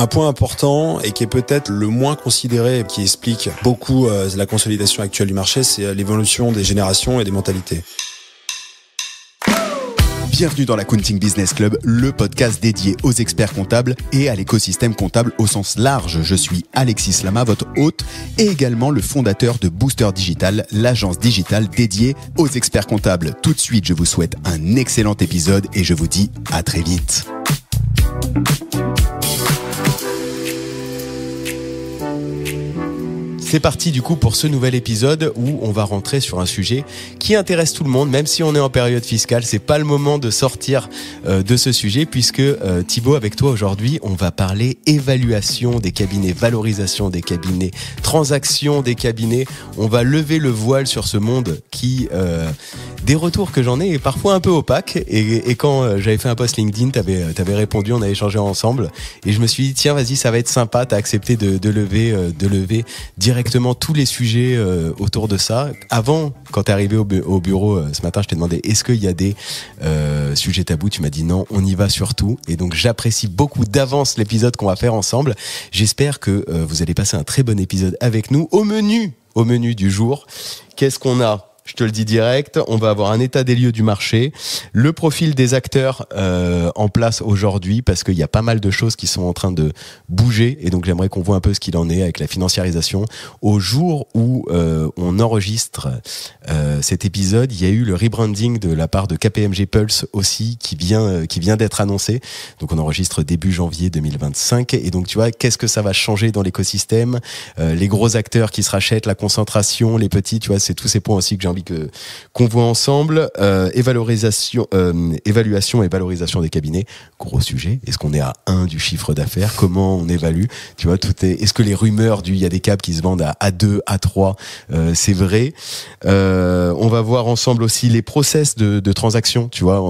Un point important et qui est peut-être le moins considéré, qui explique beaucoup la consolidation actuelle du marché, c'est l'évolution des générations et des mentalités. Bienvenue dans l'Accounting Business Club, le podcast dédié aux experts comptables et à l'écosystème comptable au sens large. Je suis Alexis Lama, votre hôte, et également le fondateur de Booster Digital, l'agence digitale dédiée aux experts comptables. Tout de suite, je vous souhaite un excellent épisode et je vous dis à très vite. C'est parti du coup pour ce nouvel épisode où on va rentrer sur un sujet qui intéresse tout le monde, même si on est en période fiscale. C'est pas le moment de sortir de ce sujet puisque Thibaut, avec toi aujourd'hui, on va parler évaluation des cabinets, valorisation des cabinets, transaction des cabinets. On va lever le voile sur ce monde qui, des retours que j'en ai, est parfois un peu opaque. Et quand j'avais fait un post LinkedIn, t'avais répondu, on a échangé ensemble, et je me suis dit tiens, vas-y, ça va être sympa. T'as accepté de lever directement tous les sujets autour de ça. Avant, quand t'es arrivé au bureau ce matin, je t'ai demandé est-ce qu'il y a des sujets tabous. Tu m'as dit non, on y va surtout. Et donc j'apprécie beaucoup d'avance l'épisode qu'on va faire ensemble. J'espère que vous allez passer un très bon épisode avec nous. Au menu du jour, qu'est-ce qu'on a ? Je te le dis direct, on va avoir un état des lieux du marché, le profil des acteurs en place aujourd'hui, parce qu'il y a pas mal de choses qui sont en train de bouger, et donc j'aimerais qu'on voit un peu ce qu'il en est avec la financiarisation. Au jour où on enregistre cet épisode, il y a eu le rebranding de la part de KPMG Pulse aussi qui vient d'être annoncé. Donc on enregistre début janvier 2025, et donc tu vois, qu'est-ce que ça va changer dans l'écosystème, les gros acteurs qui se rachètent, la concentration, les petits, tu vois, c'est tous ces points aussi que j'ai envie qu'on voit ensemble. Évaluation et valorisation des cabinets, gros sujet. Est-ce qu'on est à 1 du chiffre d'affaires? Comment on évalue? Tu vois, est-ce que les rumeurs il y a des cabs qui se vendent à 2, à 3, c'est vrai? On va voir ensemble aussi les process de transaction. Tu vois,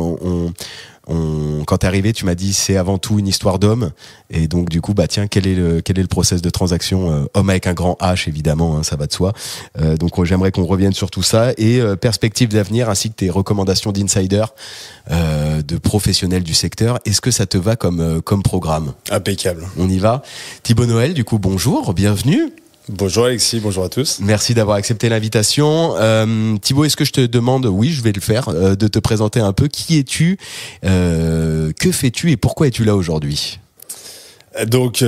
quand t'es arrivé, tu m'as dit c'est avant tout une histoire d'homme, et donc du coup tiens, quel est le process de transaction, homme avec un grand H évidemment, hein, ça va de soi. Donc j'aimerais qu'on revienne sur tout ça et perspectives d'avenir ainsi que tes recommandations d'insider, de professionnels du secteur. Est-ce que ça te va comme programme? Impeccable. On y va. Thibaut Noël, du coup bonjour, bienvenue. Bonjour Alexis, bonjour à tous. Merci d'avoir accepté l'invitation. Thibaut, est-ce que je te demande, oui je vais le faire, de te présenter un peu, qui es-tu, que fais-tu et pourquoi es-tu là aujourd'hui? Donc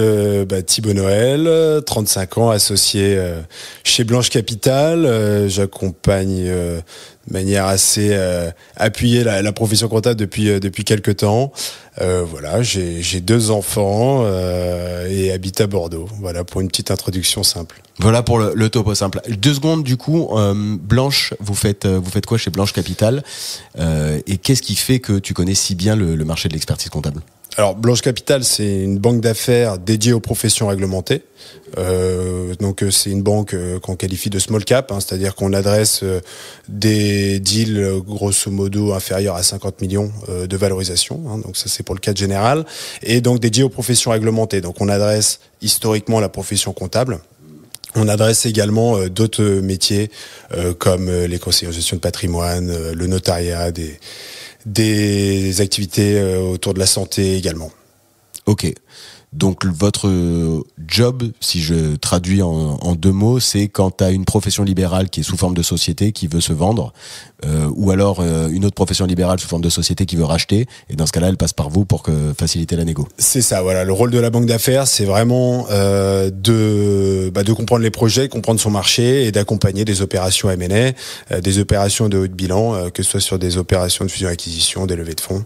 Thibaut Noël, 35 ans, associé chez Blanche Capital. J'accompagne de manière assez appuyée la profession comptable depuis quelques temps. Voilà, j'ai 2 enfants et habite à Bordeaux. Voilà pour une petite introduction simple. Voilà pour le topo simple. 2 secondes du coup. Blanche, vous faites quoi chez Blanche Capital, et qu'est-ce qui fait que tu connais si bien le marché de l'expertise comptable? Alors Blanche Capital, c'est une banque d'affaires dédiée aux professions réglementées. Donc c'est une banque qu'on qualifie de small cap, hein, c'est-à-dire qu'on adresse des deals grosso modo inférieurs à 50 millions de valorisation, hein, donc ça c'est pour le cadre général, et donc dédiée aux professions réglementées. Donc on adresse historiquement la profession comptable. On adresse également d'autres métiers comme les conseillers en gestion de patrimoine, le notariat, des activités autour de la santé également. Ok. Donc votre job, si je traduis en 2 mots, c'est quand tu as une profession libérale qui est sous forme de société qui veut se vendre, ou alors une autre profession libérale sous forme de société qui veut racheter, et dans ce cas-là, elle passe par vous pour faciliter la négo. C'est ça, voilà. Le rôle de la banque d'affaires, c'est vraiment de comprendre les projets, comprendre son marché et d'accompagner des opérations M&A, des opérations de haut de bilan, que ce soit sur des opérations de fusion-acquisition, des levées de fonds,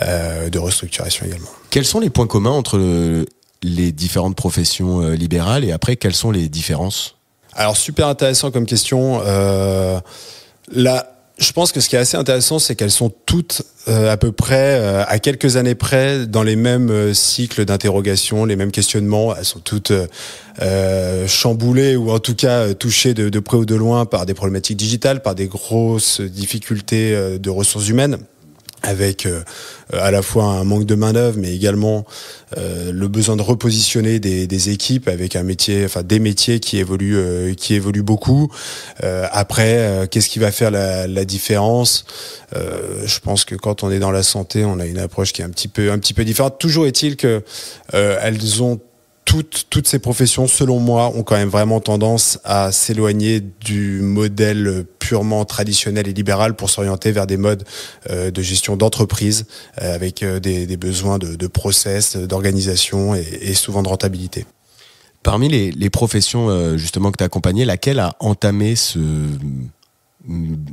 de restructuration également. Quels sont les points communs entre les différentes professions libérales, et après, quelles sont les différences? Alors, super intéressant comme question. Là, je pense que ce qui est assez intéressant, c'est qu'elles sont toutes à peu près, à quelques années près, dans les mêmes cycles d'interrogation, les mêmes questionnements. Elles sont toutes chamboulées, ou en tout cas touchées de près ou de loin par des problématiques digitales, par des grosses difficultés de ressources humaines, avec à la fois un manque de main-d'œuvre, mais également le besoin de repositionner des équipes avec des métiers qui évoluent beaucoup. Après, qu'est-ce qui va faire la différence? Je pense que quand on est dans la santé, on a une approche qui est un petit peu différente. Toujours est-il que elles ont toutes ces professions, selon moi, ont quand même vraiment tendance à s'éloigner du modèle purement traditionnel et libéral pour s'orienter vers des modes de gestion d'entreprise avec des besoins de process, d'organisation et souvent de rentabilité. Parmi les professions justement que tu as accompagnées, laquelle a entamé ce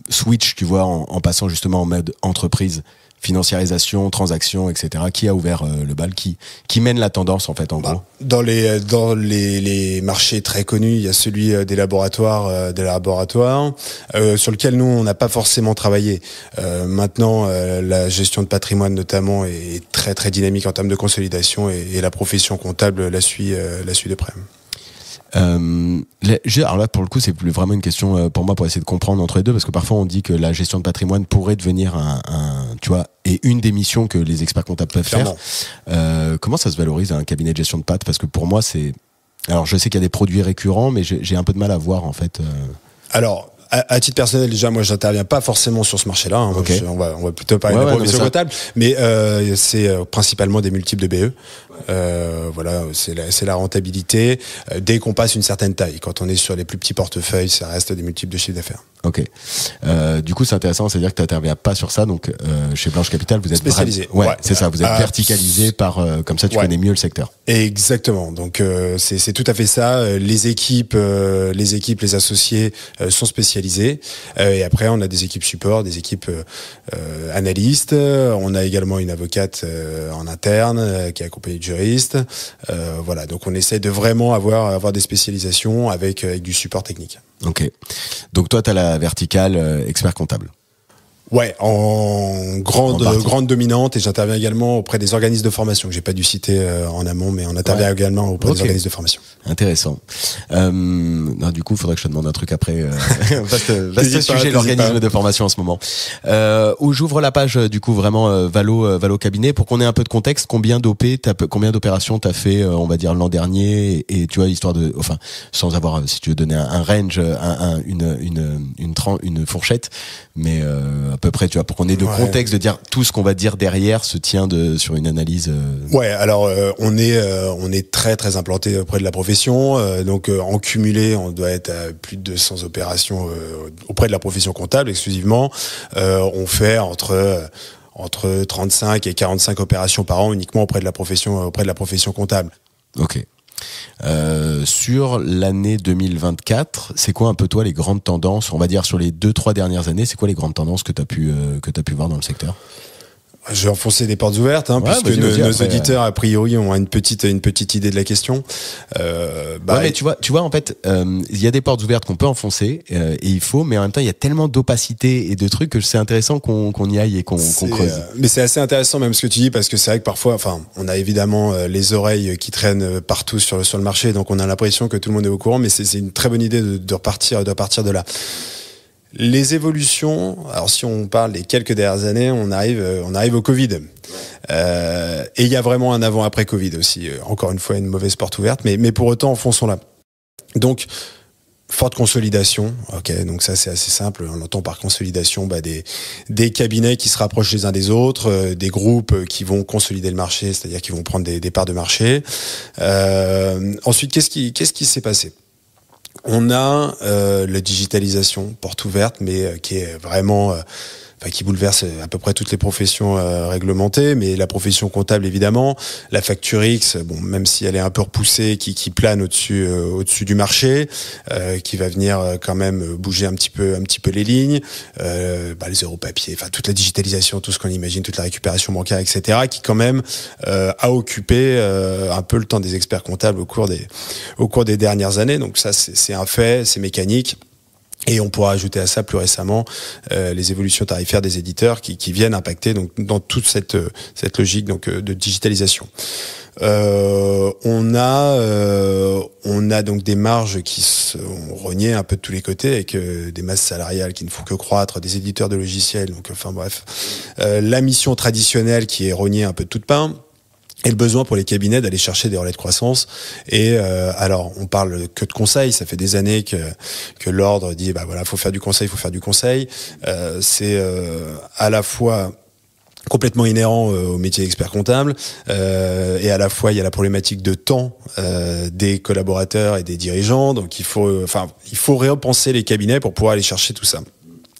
switch, tu vois, en passant justement en mode entreprise, financiarisation, transactions, etc. Qui a ouvert le bal, qui mène la tendance en fait en gros? Dans les marchés très connus, il y a celui des laboratoires, sur lequel nous on n'a pas forcément travaillé. Maintenant, la gestion de patrimoine notamment est très très dynamique en termes de consolidation et la profession comptable la suit de près. Alors là pour le coup c'est vraiment une question pour moi pour essayer de comprendre entre les deux, parce que parfois on dit que la gestion de patrimoine pourrait devenir tu vois, et une des missions que les experts comptables peuvent faire. Comment ça se valorise un cabinet de gestion de pat? Parce que pour moi c'est, alors je sais qu'il y a des produits récurrents mais j'ai un peu de mal à voir en fait. Alors à titre personnel, déjà, moi, j'interviens pas forcément sur ce marché-là. Hein. Okay. On va plutôt parler de la profession comptable, mais c'est principalement des multiples de BE. Voilà, c'est la rentabilité dès qu'on passe une certaine taille. Quand on est sur les plus petits portefeuilles, ça reste des multiples de chiffre d'affaires. Ok. Du coup, c'est intéressant, c'est-à-dire que tu n'interviens pas sur ça. Donc, chez Blanche Capital, vous êtes spécialisé. Ouais, c'est ça. Vous êtes verticalisé par, comme ça, tu connais mieux le secteur. Exactement. Donc, c'est tout à fait ça. Les équipes, les associés sont spécialisés. Et après, on a des équipes support, des équipes analystes. On a également une avocate en interne qui est accompagnée de juristes. Voilà. Donc, on essaie de vraiment avoir des spécialisations avec du support technique. Ok. Donc toi, tu as la verticale expert comptable. Ouais, en grande dominante, et j'interviens également auprès des organismes de formation que j'ai pas dû citer en amont, mais on intervient également auprès des organismes de formation. Intéressant. Non, du coup, il faudrait que je te demande un truc après. Vaste sujet, l'organisme de formation en ce moment. Où j'ouvre la page, du coup, vraiment Valo Cabinet, pour qu'on ait un peu de contexte. Combien d'opérations t'as fait, on va dire l'an dernier, et tu vois, histoire de, enfin, sans avoir, si tu veux donner un range, une fourchette, mais à peu près, tu vois, pour qu'on ait de contexte, de dire tout ce qu'on va dire derrière se tient sur une analyse. Ouais, alors on est très très implanté auprès de la profession, donc en cumulé, on doit être à plus de 200 opérations auprès de la profession comptable exclusivement. On fait entre 35 et 45 opérations par an uniquement auprès de la profession comptable. Ok. Sur l'année 2024, c'est quoi un peu toi les grandes tendances, on va dire sur les 2-3 dernières années, c'est quoi les grandes tendances que t'as pu voir dans le secteur? Je vais enfoncer des portes ouvertes, puisque nos auditeurs a priori ont une petite idée de la question. Mais tu vois, en fait, il y a des portes ouvertes qu'on peut enfoncer, et il faut, mais en même temps, il y a tellement d'opacité et de trucs que c'est intéressant qu'on y aille et qu'on creuse. Mais c'est assez intéressant même ce que tu dis, parce que c'est vrai que parfois, enfin, on a évidemment les oreilles qui traînent partout sur le marché, donc on a l'impression que tout le monde est au courant, mais c'est une très bonne idée de repartir de là. Les évolutions, alors si on parle des quelques dernières années, on arrive au Covid. Et il y a vraiment un avant-après Covid aussi. Encore une fois, une mauvaise porte ouverte, mais pour autant, enfonçons-la. Donc, forte consolidation. Ok, donc ça c'est assez simple. On entend par consolidation des cabinets qui se rapprochent les uns des autres, des groupes qui vont consolider le marché, c'est-à-dire qui vont prendre des parts de marché. Ensuite, qu'est-ce qui s'est passé? On a la digitalisation, porte ouverte, mais qui est vraiment, qui bouleverse à peu près toutes les professions réglementées, mais la profession comptable évidemment, la facture X, bon, même si elle est un peu repoussée, qui plane au-dessus du marché, qui va venir quand même bouger un petit peu les lignes, les zéro papier, enfin toute la digitalisation, tout ce qu'on imagine, toute la récupération bancaire, etc., qui quand même a occupé un peu le temps des experts comptables au cours des dernières années. Donc ça c'est un fait, c'est mécanique. Et on pourra ajouter à ça plus récemment les évolutions tarifaires des éditeurs qui viennent impacter donc dans toute cette logique donc de digitalisation. On a donc des marges qui sont rognées un peu de tous les côtés avec des masses salariales qui ne font que croître, des éditeurs de logiciels, donc enfin bref, la mission traditionnelle qui est rognée un peu de toutes parts. Et le besoin pour les cabinets d'aller chercher des relais de croissance. Et alors, on parle que de conseil. Ça fait des années que l'ordre dit, faut faire du conseil, C'est à la fois complètement inhérent au métier d'expert comptable, et à la fois il y a la problématique de temps des collaborateurs et des dirigeants, donc il faut repenser les cabinets pour pouvoir aller chercher tout ça.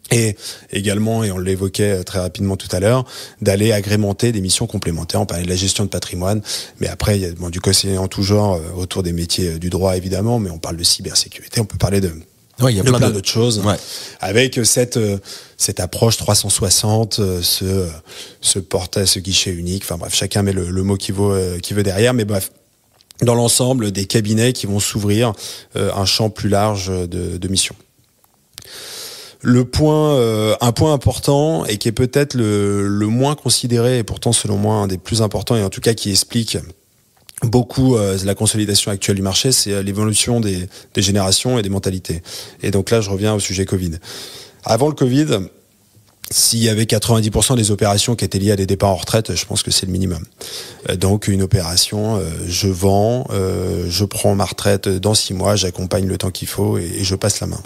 Et également, et on l'évoquait très rapidement tout à l'heure, d'aller agrémenter des missions complémentaires. On parlait de la gestion de patrimoine, mais après il y a du conseiller en tout genre autour des métiers du droit évidemment, mais on parle de cybersécurité, on peut parler de ouais, il y a plein d'autres choses, ouais. Avec cette approche 360, ce portail, ce guichet unique. Enfin bref, chacun met le mot qui veut derrière, mais bref, dans l'ensemble des cabinets qui vont s'ouvrir un champ plus large de missions. Un point important et qui est peut-être le moins considéré et pourtant selon moi un des plus importants et en tout cas qui explique beaucoup la consolidation actuelle du marché, c'est l'évolution des générations et des mentalités. Et donc là, je reviens au sujet Covid. Avant le Covid, s'il y avait 90% des opérations qui étaient liées à des départs en retraite, je pense que c'est le minimum. Donc une opération, je vends, je prends ma retraite dans 6 mois, j'accompagne le temps qu'il faut et je passe la main.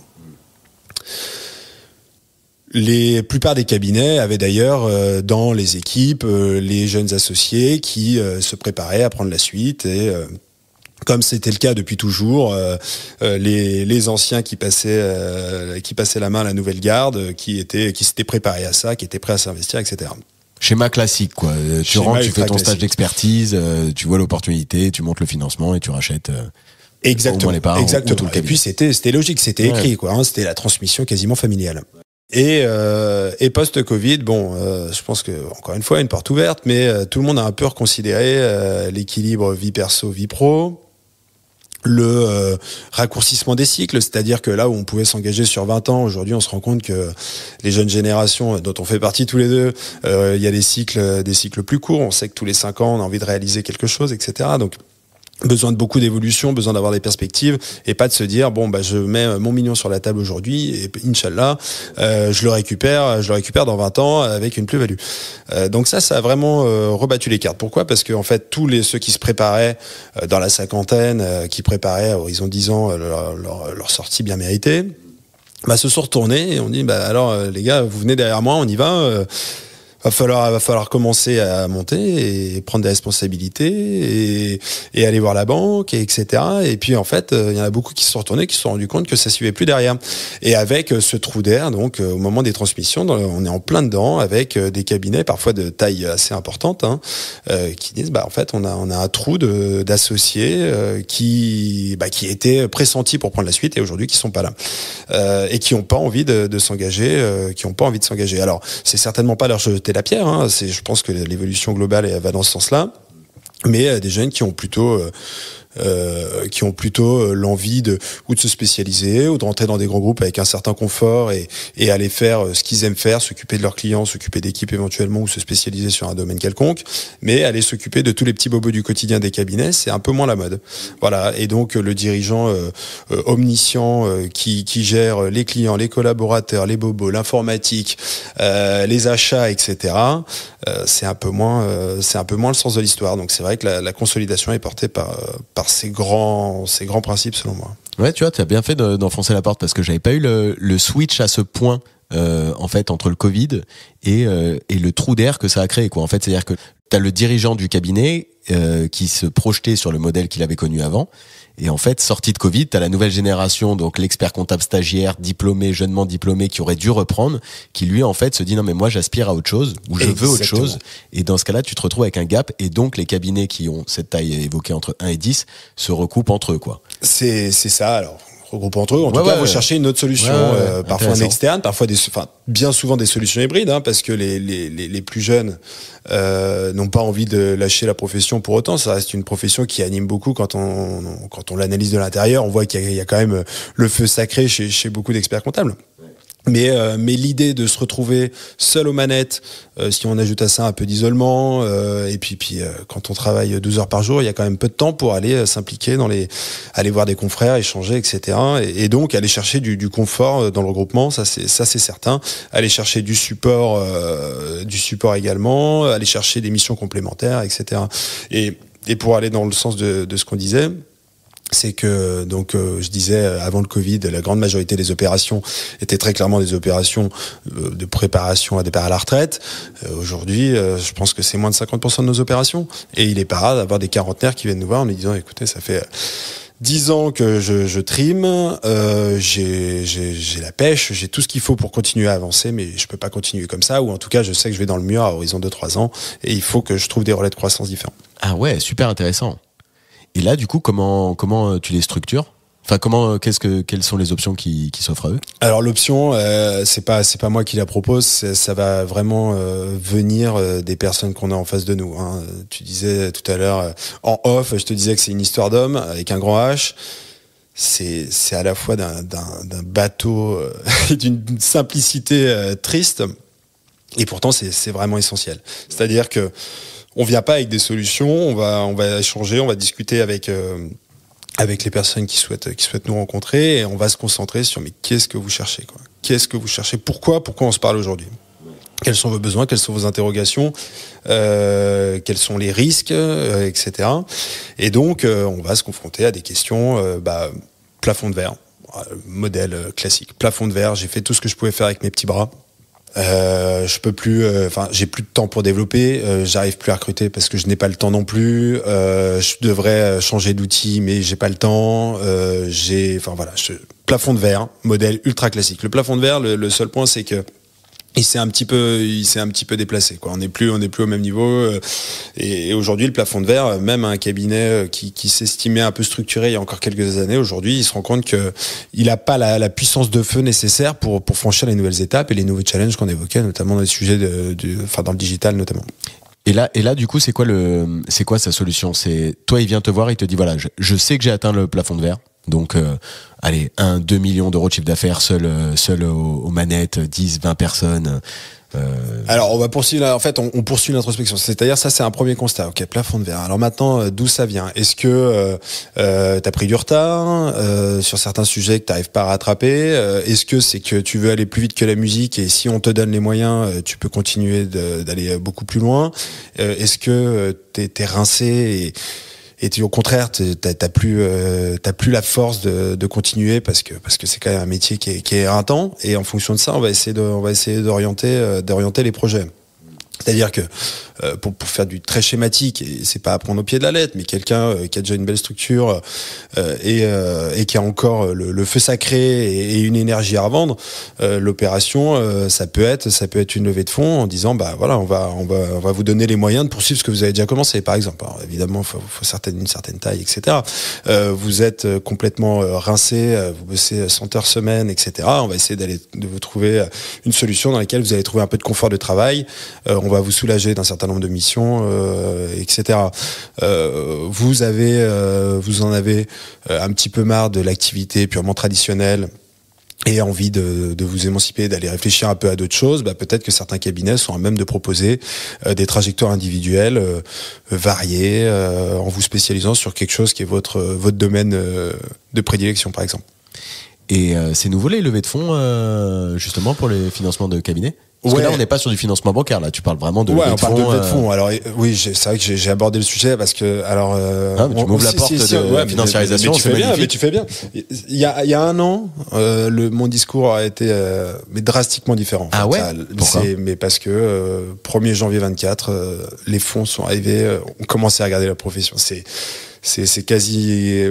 Les plupart des cabinets avaient d'ailleurs dans les équipes les jeunes associés qui se préparaient à prendre la suite et comme c'était le cas depuis toujours, les anciens qui passaient la main à la nouvelle garde, qui s'étaient préparés à ça, qui étaient prêts à s'investir, etc. Schéma classique, quoi. Tu rentres, tu fais ton stage d'expertise, tu vois l'opportunité, tu montes le financement et tu rachètes. Exactement. Exactement. Tout le et puis c'était logique, c'était écrit, quoi. Hein, c'était la transmission quasiment familiale. Et post-Covid, je pense que encore une fois une porte ouverte, mais tout le monde a un peu reconsidéré l'équilibre vie perso, vie pro, le raccourcissement des cycles, c'est-à-dire que là où on pouvait s'engager sur 20 ans, aujourd'hui on se rend compte que les jeunes générations dont on fait partie tous les deux, il y a des cycles plus courts. On sait que tous les 5 ans on a envie de réaliser quelque chose, etc. Donc besoin de beaucoup d'évolution, besoin d'avoir des perspectives et pas de se dire je mets mon million sur la table aujourd'hui et Inch'Allah je le récupère dans 20 ans avec une plus-value. Donc ça a vraiment rebattu les cartes. Pourquoi ? Parce que en fait tous ceux qui se préparaient dans la cinquantaine, qui préparaient à horizon 10 ans leur sortie bien méritée, se sont retournés et on dit alors les gars, vous venez derrière moi, on y va. Va falloir commencer à monter et prendre des responsabilités et aller voir la banque, etc. Et puis en fait, il y en a beaucoup qui se sont retournés, qui se sont rendus compte que ça suivait plus derrière. Et avec ce trou d'air, donc au moment des transmissions, on est en plein dedans avec des cabinets parfois de taille assez importante, qui disent en fait on a un trou d'associés qui étaient pressentis pour prendre la suite et aujourd'hui qui sont pas là et qui ont pas envie de s'engager, Alors c'est certainement pas leur jeter la pierre, je pense que l'évolution globale va dans ce sens-là, mais des jeunes qui ont plutôt l'envie de se spécialiser ou de rentrer dans des grands groupes avec un certain confort et aller faire ce qu'ils aiment faire, s'occuper de leurs clients, s'occuper d'équipes éventuellement ou se spécialiser sur un domaine quelconque, mais aller s'occuper de tous les petits bobos du quotidien des cabinets, c'est un peu moins la mode. Voilà. Et donc le dirigeant omniscient qui gère les clients, les collaborateurs, les bobos, l'informatique, les achats, etc. C'est un peu moins le sens de l'histoire. Donc c'est vrai que la consolidation est portée par ces grands principes selon moi. Ouais, tu vois, tu as bien fait d'enfoncer la porte parce que j'avais pas eu le switch à ce point en fait entre le Covid et le trou d'air que ça a créé, quoi. En fait, c'est-à-dire que tu as le dirigeant du cabinet qui se projetait sur le modèle qu'il avait connu avant. Et en fait, sortie de Covid, t'as la nouvelle génération, donc l'expert comptable stagiaire, diplômé, jeunement diplômé, qui aurait dû reprendre, qui lui, en fait, se dit non mais moi j'aspire à autre chose, ou je veux autre chose. Et dans ce cas-là, tu te retrouves avec un gap, et donc les cabinets qui ont cette taille évoquée entre 1 et 10 se recoupent entre eux, quoi. C'est ça, alors. Regroupent entre eux. En tout cas, vous cherchez une autre solution, parfois en externe, parfois bien souvent des solutions hybrides, parce que les plus jeunes n'ont pas envie de lâcher la profession pour autant. Ça reste une profession qui anime beaucoup quand on l'analyse de l'intérieur. On voit qu'il y a quand même le feu sacré chez beaucoup d'experts comptables. Mais l'idée de se retrouver seul aux manettes, si on ajoute à ça un peu d'isolement, et puis quand on travaille 12 heures par jour, il y a quand même peu de temps pour aller s'impliquer aller voir des confrères, échanger, etc. Et donc aller chercher du confort dans le regroupement, ça c'est certain. Aller chercher du support également, aller chercher des missions complémentaires, etc. Et pour aller dans le sens de ce qu'on disait. c'est que donc je disais avant le Covid, la grande majorité des opérations étaient très clairement des opérations de préparation à départ à la retraite. Aujourd'hui, je pense que c'est moins de 50% de nos opérations, et il est pas rare d'avoir des quarantenaires qui viennent nous voir en nous disant écoutez, ça fait 10 ans que je trime, j'ai la pêche, j'ai tout ce qu'il faut pour continuer à avancer, mais je peux pas continuer comme ça, ou en tout cas je sais que je vais dans le mur à horizon de 3 ans, et il faut que je trouve des relais de croissance différents. Ah ouais, super intéressant. Et là, du coup, comment tu les structures ? Enfin, quelles sont les options qui s'offrent à eux ? Alors l'option, c'est pas moi qui la propose, ça va vraiment venir des personnes qu'on a en face de nous. Hein. Tu disais tout à l'heure en off, je te disais que c'est une histoire d'homme avec un grand H. C'est à la fois d'un bateau et d'une simplicité triste, et pourtant c'est vraiment essentiel. C'est-à-dire que on vient pas avec des solutions, on va échanger, on va discuter avec les personnes qui souhaitent nous rencontrer, et on va se concentrer sur mais qu'est-ce que vous cherchez, quoi ? Qu'est-ce que vous cherchez ? Pourquoi on se parle aujourd'hui ? Quels sont vos besoins ? Quelles sont vos interrogations ? Quels sont les risques, etc. Et donc on va se confronter à des questions plafond de verre, modèle classique. Plafond de verre, j'ai fait tout ce que je pouvais faire avec mes petits bras. Je peux plus, j'ai plus de temps pour développer, j'arrive plus à recruter parce que je n'ai pas le temps non plus, je devrais changer d'outil mais j'ai pas le temps, plafond de verre, modèle ultra classique. Le plafond de verre, le seul point, c'est que il s'est un petit peu déplacé, quoi. On n'est plus au même niveau, et aujourd'hui le plafond de verre, même un cabinet qui s'estimait un peu structuré il y a encore quelques années, aujourd'hui il se rend compte que il a pas la puissance de feu nécessaire pour franchir les nouvelles étapes et les nouveaux challenges qu'on évoquait, notamment dans les sujets dans le digital notamment. Et là, du coup, c'est quoi sa solution ? C'est toi, il vient te voir, il te dit voilà, je sais que j'ai atteint le plafond de verre. Donc, 2 millions d'euros de chiffre d'affaires seul aux manettes, 10, 20 personnes. Alors, on va poursuivre. En fait, on poursuit l'introspection. C'est-à-dire, ça, c'est un premier constat. Ok, plafond de verre. Alors maintenant, d'où ça vient ? Est-ce que t'as pris du retard sur certains sujets que t'arrives pas à rattraper ? Est-ce que c'est que tu veux aller plus vite que la musique, et si on te donne les moyens, tu peux continuer d'aller beaucoup plus loin ? Est-ce que t'es rincé et au contraire, t'as plus la force de continuer parce que c'est quand même un métier qui est éreintant, et en fonction de ça, on va essayer d'orienter les projets. C'est-à-dire que pour faire du très schématique, et c'est pas à prendre au pied de la lettre, mais quelqu'un qui a déjà une belle structure et qui a encore le feu sacré et une énergie à revendre, l'opération, ça peut être une levée de fonds en disant voilà, on va vous donner les moyens de poursuivre ce que vous avez déjà commencé, par exemple. Alors, évidemment, faut une certaine taille, etc. Vous êtes complètement rincé, vous bossez 100 heures semaine, etc. On va essayer de vous trouver une solution dans laquelle vous allez trouver un peu de confort de travail. On va vous soulager d'un certain nombre de missions, etc. Vous en avez un petit peu marre de l'activité purement traditionnelle et envie de vous émanciper, d'aller réfléchir un peu à d'autres choses, peut-être que certains cabinets sont à même de proposer des trajectoires individuelles variées, en vous spécialisant sur quelque chose qui est votre domaine de prédilection, par exemple. Et c'est nouveau les levées de fonds, justement, pour les financements de cabinets ? Parce que là, on n'est pas sur du financement bancaire. Là, tu parles vraiment de levée de fonds. Ouais, on parle de levée de fonds. Alors, oui, c'est vrai que j'ai abordé le sujet parce que, alors, mais tu m'ouvres la porte de financiarisation. Mais tu fais bien. Il y a un an, mon discours a été mais drastiquement différent. Ah ouais. Pourquoi ? Mais parce que 1er janvier 24, les fonds sont arrivés. On commençait à regarder la profession. C'est quasi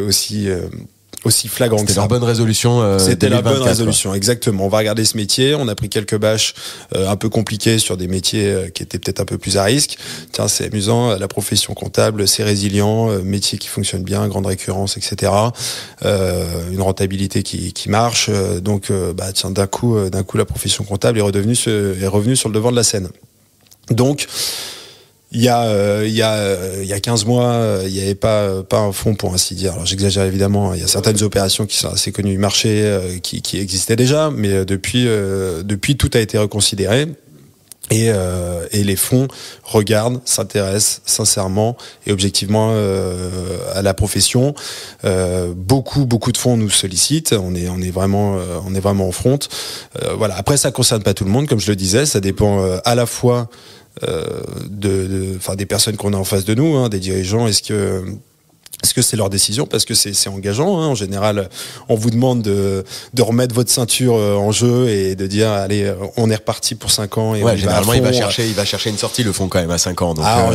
aussi flagrant que ça. C'était leur bonne résolution. C'était la bonne résolution, exactement. On va regarder ce métier. On a pris quelques bâches un peu compliquées sur des métiers qui étaient peut-être un peu plus à risque. Tiens, c'est amusant. La profession comptable, c'est résilient, métier qui fonctionne bien, grande récurrence, etc. Une rentabilité qui marche. Donc, tiens, d'un coup, la profession comptable est revenue sur le devant de la scène. Donc, il y a 15 mois, il n'y avait pas un fonds, pour ainsi dire. Alors j'exagère évidemment, il y a certaines opérations qui sont assez connues du marché, qui existaient déjà, mais depuis tout a été reconsidéré. Et les fonds regardent, s'intéressent sincèrement et objectivement à la profession. Beaucoup de fonds nous sollicitent. On est vraiment en front. Voilà. Après, ça concerne pas tout le monde, comme je le disais. Ça dépend à la fois des personnes qu'on a en face de nous, des dirigeants. Est-ce Parce que c'est leur décision, parce que c'est engageant. En général, on vous demande de remettre votre ceinture en jeu et de dire allez, on est reparti pour 5 ans. Et généralement, il va chercher une sortie. Le fond quand même à 5 ans. Donc, en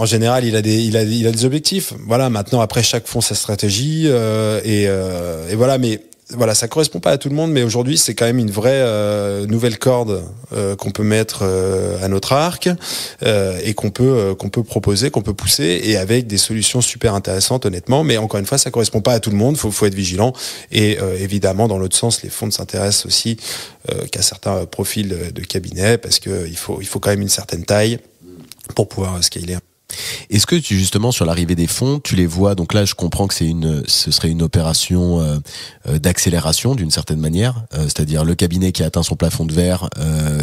général, il a des objectifs. Voilà. Maintenant, après, chaque fonds sa stratégie et voilà. Mais voilà, ça correspond pas à tout le monde, mais aujourd'hui c'est quand même une vraie nouvelle corde qu'on peut mettre à notre arc et qu'on peut proposer, qu'on peut pousser, et avec des solutions super intéressantes honnêtement. Mais encore une fois, ça correspond pas à tout le monde. Faut être vigilant. Et évidemment, dans l'autre sens, les fonds s'intéressent aussi qu'à certains profils de cabinet, parce que il faut quand même une certaine taille pour pouvoir scaler. Est-ce que justement sur l'arrivée des fonds, tu les vois, donc là je comprends que ce serait une opération d'accélération d'une certaine manière, c'est-à-dire le cabinet qui a atteint son plafond de verre,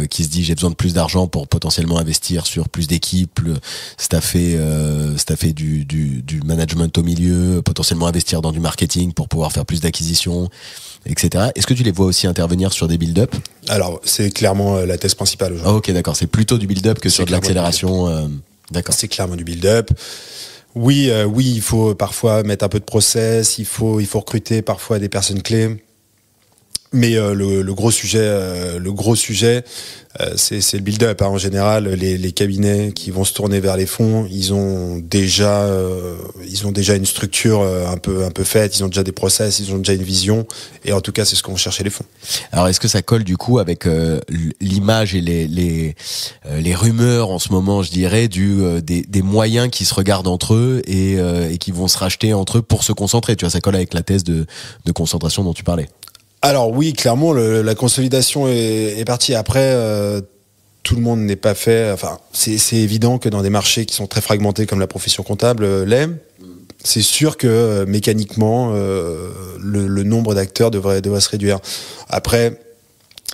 qui se dit j'ai besoin de plus d'argent pour potentiellement investir sur plus d'équipes, staffer du management au milieu, potentiellement investir dans du marketing pour pouvoir faire plus d'acquisitions, etc. Est-ce que tu les vois aussi intervenir sur des build-up ? Alors c'est clairement la thèse principale aujourd'hui. Ah, ok, d'accord, c'est plutôt du build-up que sur de l'accélération. D'accord. C'est clairement du build-up. Oui, il faut parfois mettre un peu de process, il faut recruter parfois des personnes clés. Mais le gros sujet, c'est le build-up. En général, les cabinets qui vont se tourner vers les fonds, ils ont déjà une structure un peu faite. Ils ont déjà des process, ils ont déjà une vision. Et en tout cas, c'est ce qu'on cherche chez les fonds. Alors, est-ce que ça colle du coup avec l'image et les rumeurs en ce moment, je dirais, des moyens qui se regardent entre eux et qui vont se racheter entre eux pour se concentrer. Tu vois, ça colle avec la thèse de concentration dont tu parlais. Alors oui, clairement, la consolidation est partie. Après, tout le monde n'est pas fait. Enfin, c'est évident que dans des marchés qui sont très fragmentés comme la profession comptable l'est, c'est sûr que mécaniquement, le nombre d'acteurs devrait se réduire. Après,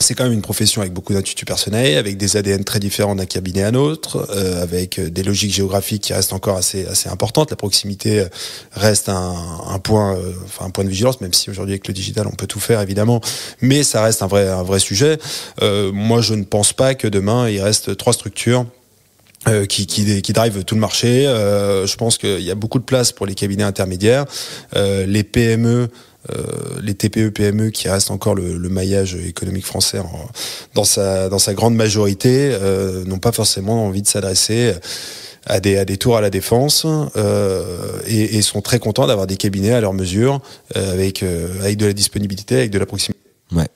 c'est quand même une profession avec beaucoup d'intuitus personnels, avec des ADN très différents d'un cabinet à un autre, avec des logiques géographiques qui restent encore assez importantes. La proximité reste un point de vigilance, même si aujourd'hui avec le digital on peut tout faire évidemment, mais ça reste un vrai sujet. Moi, je ne pense pas que demain il reste 3 structures qui drive tout le marché. Je pense qu'il y a beaucoup de place pour les cabinets intermédiaires, les PME. Les TPE, PME qui restent encore le maillage économique français dans sa grande majorité, n'ont pas forcément envie de s'adresser à des tours à la défense et sont très contents d'avoir des cabinets à leur mesure avec de la disponibilité, avec de la proximité. Ouais.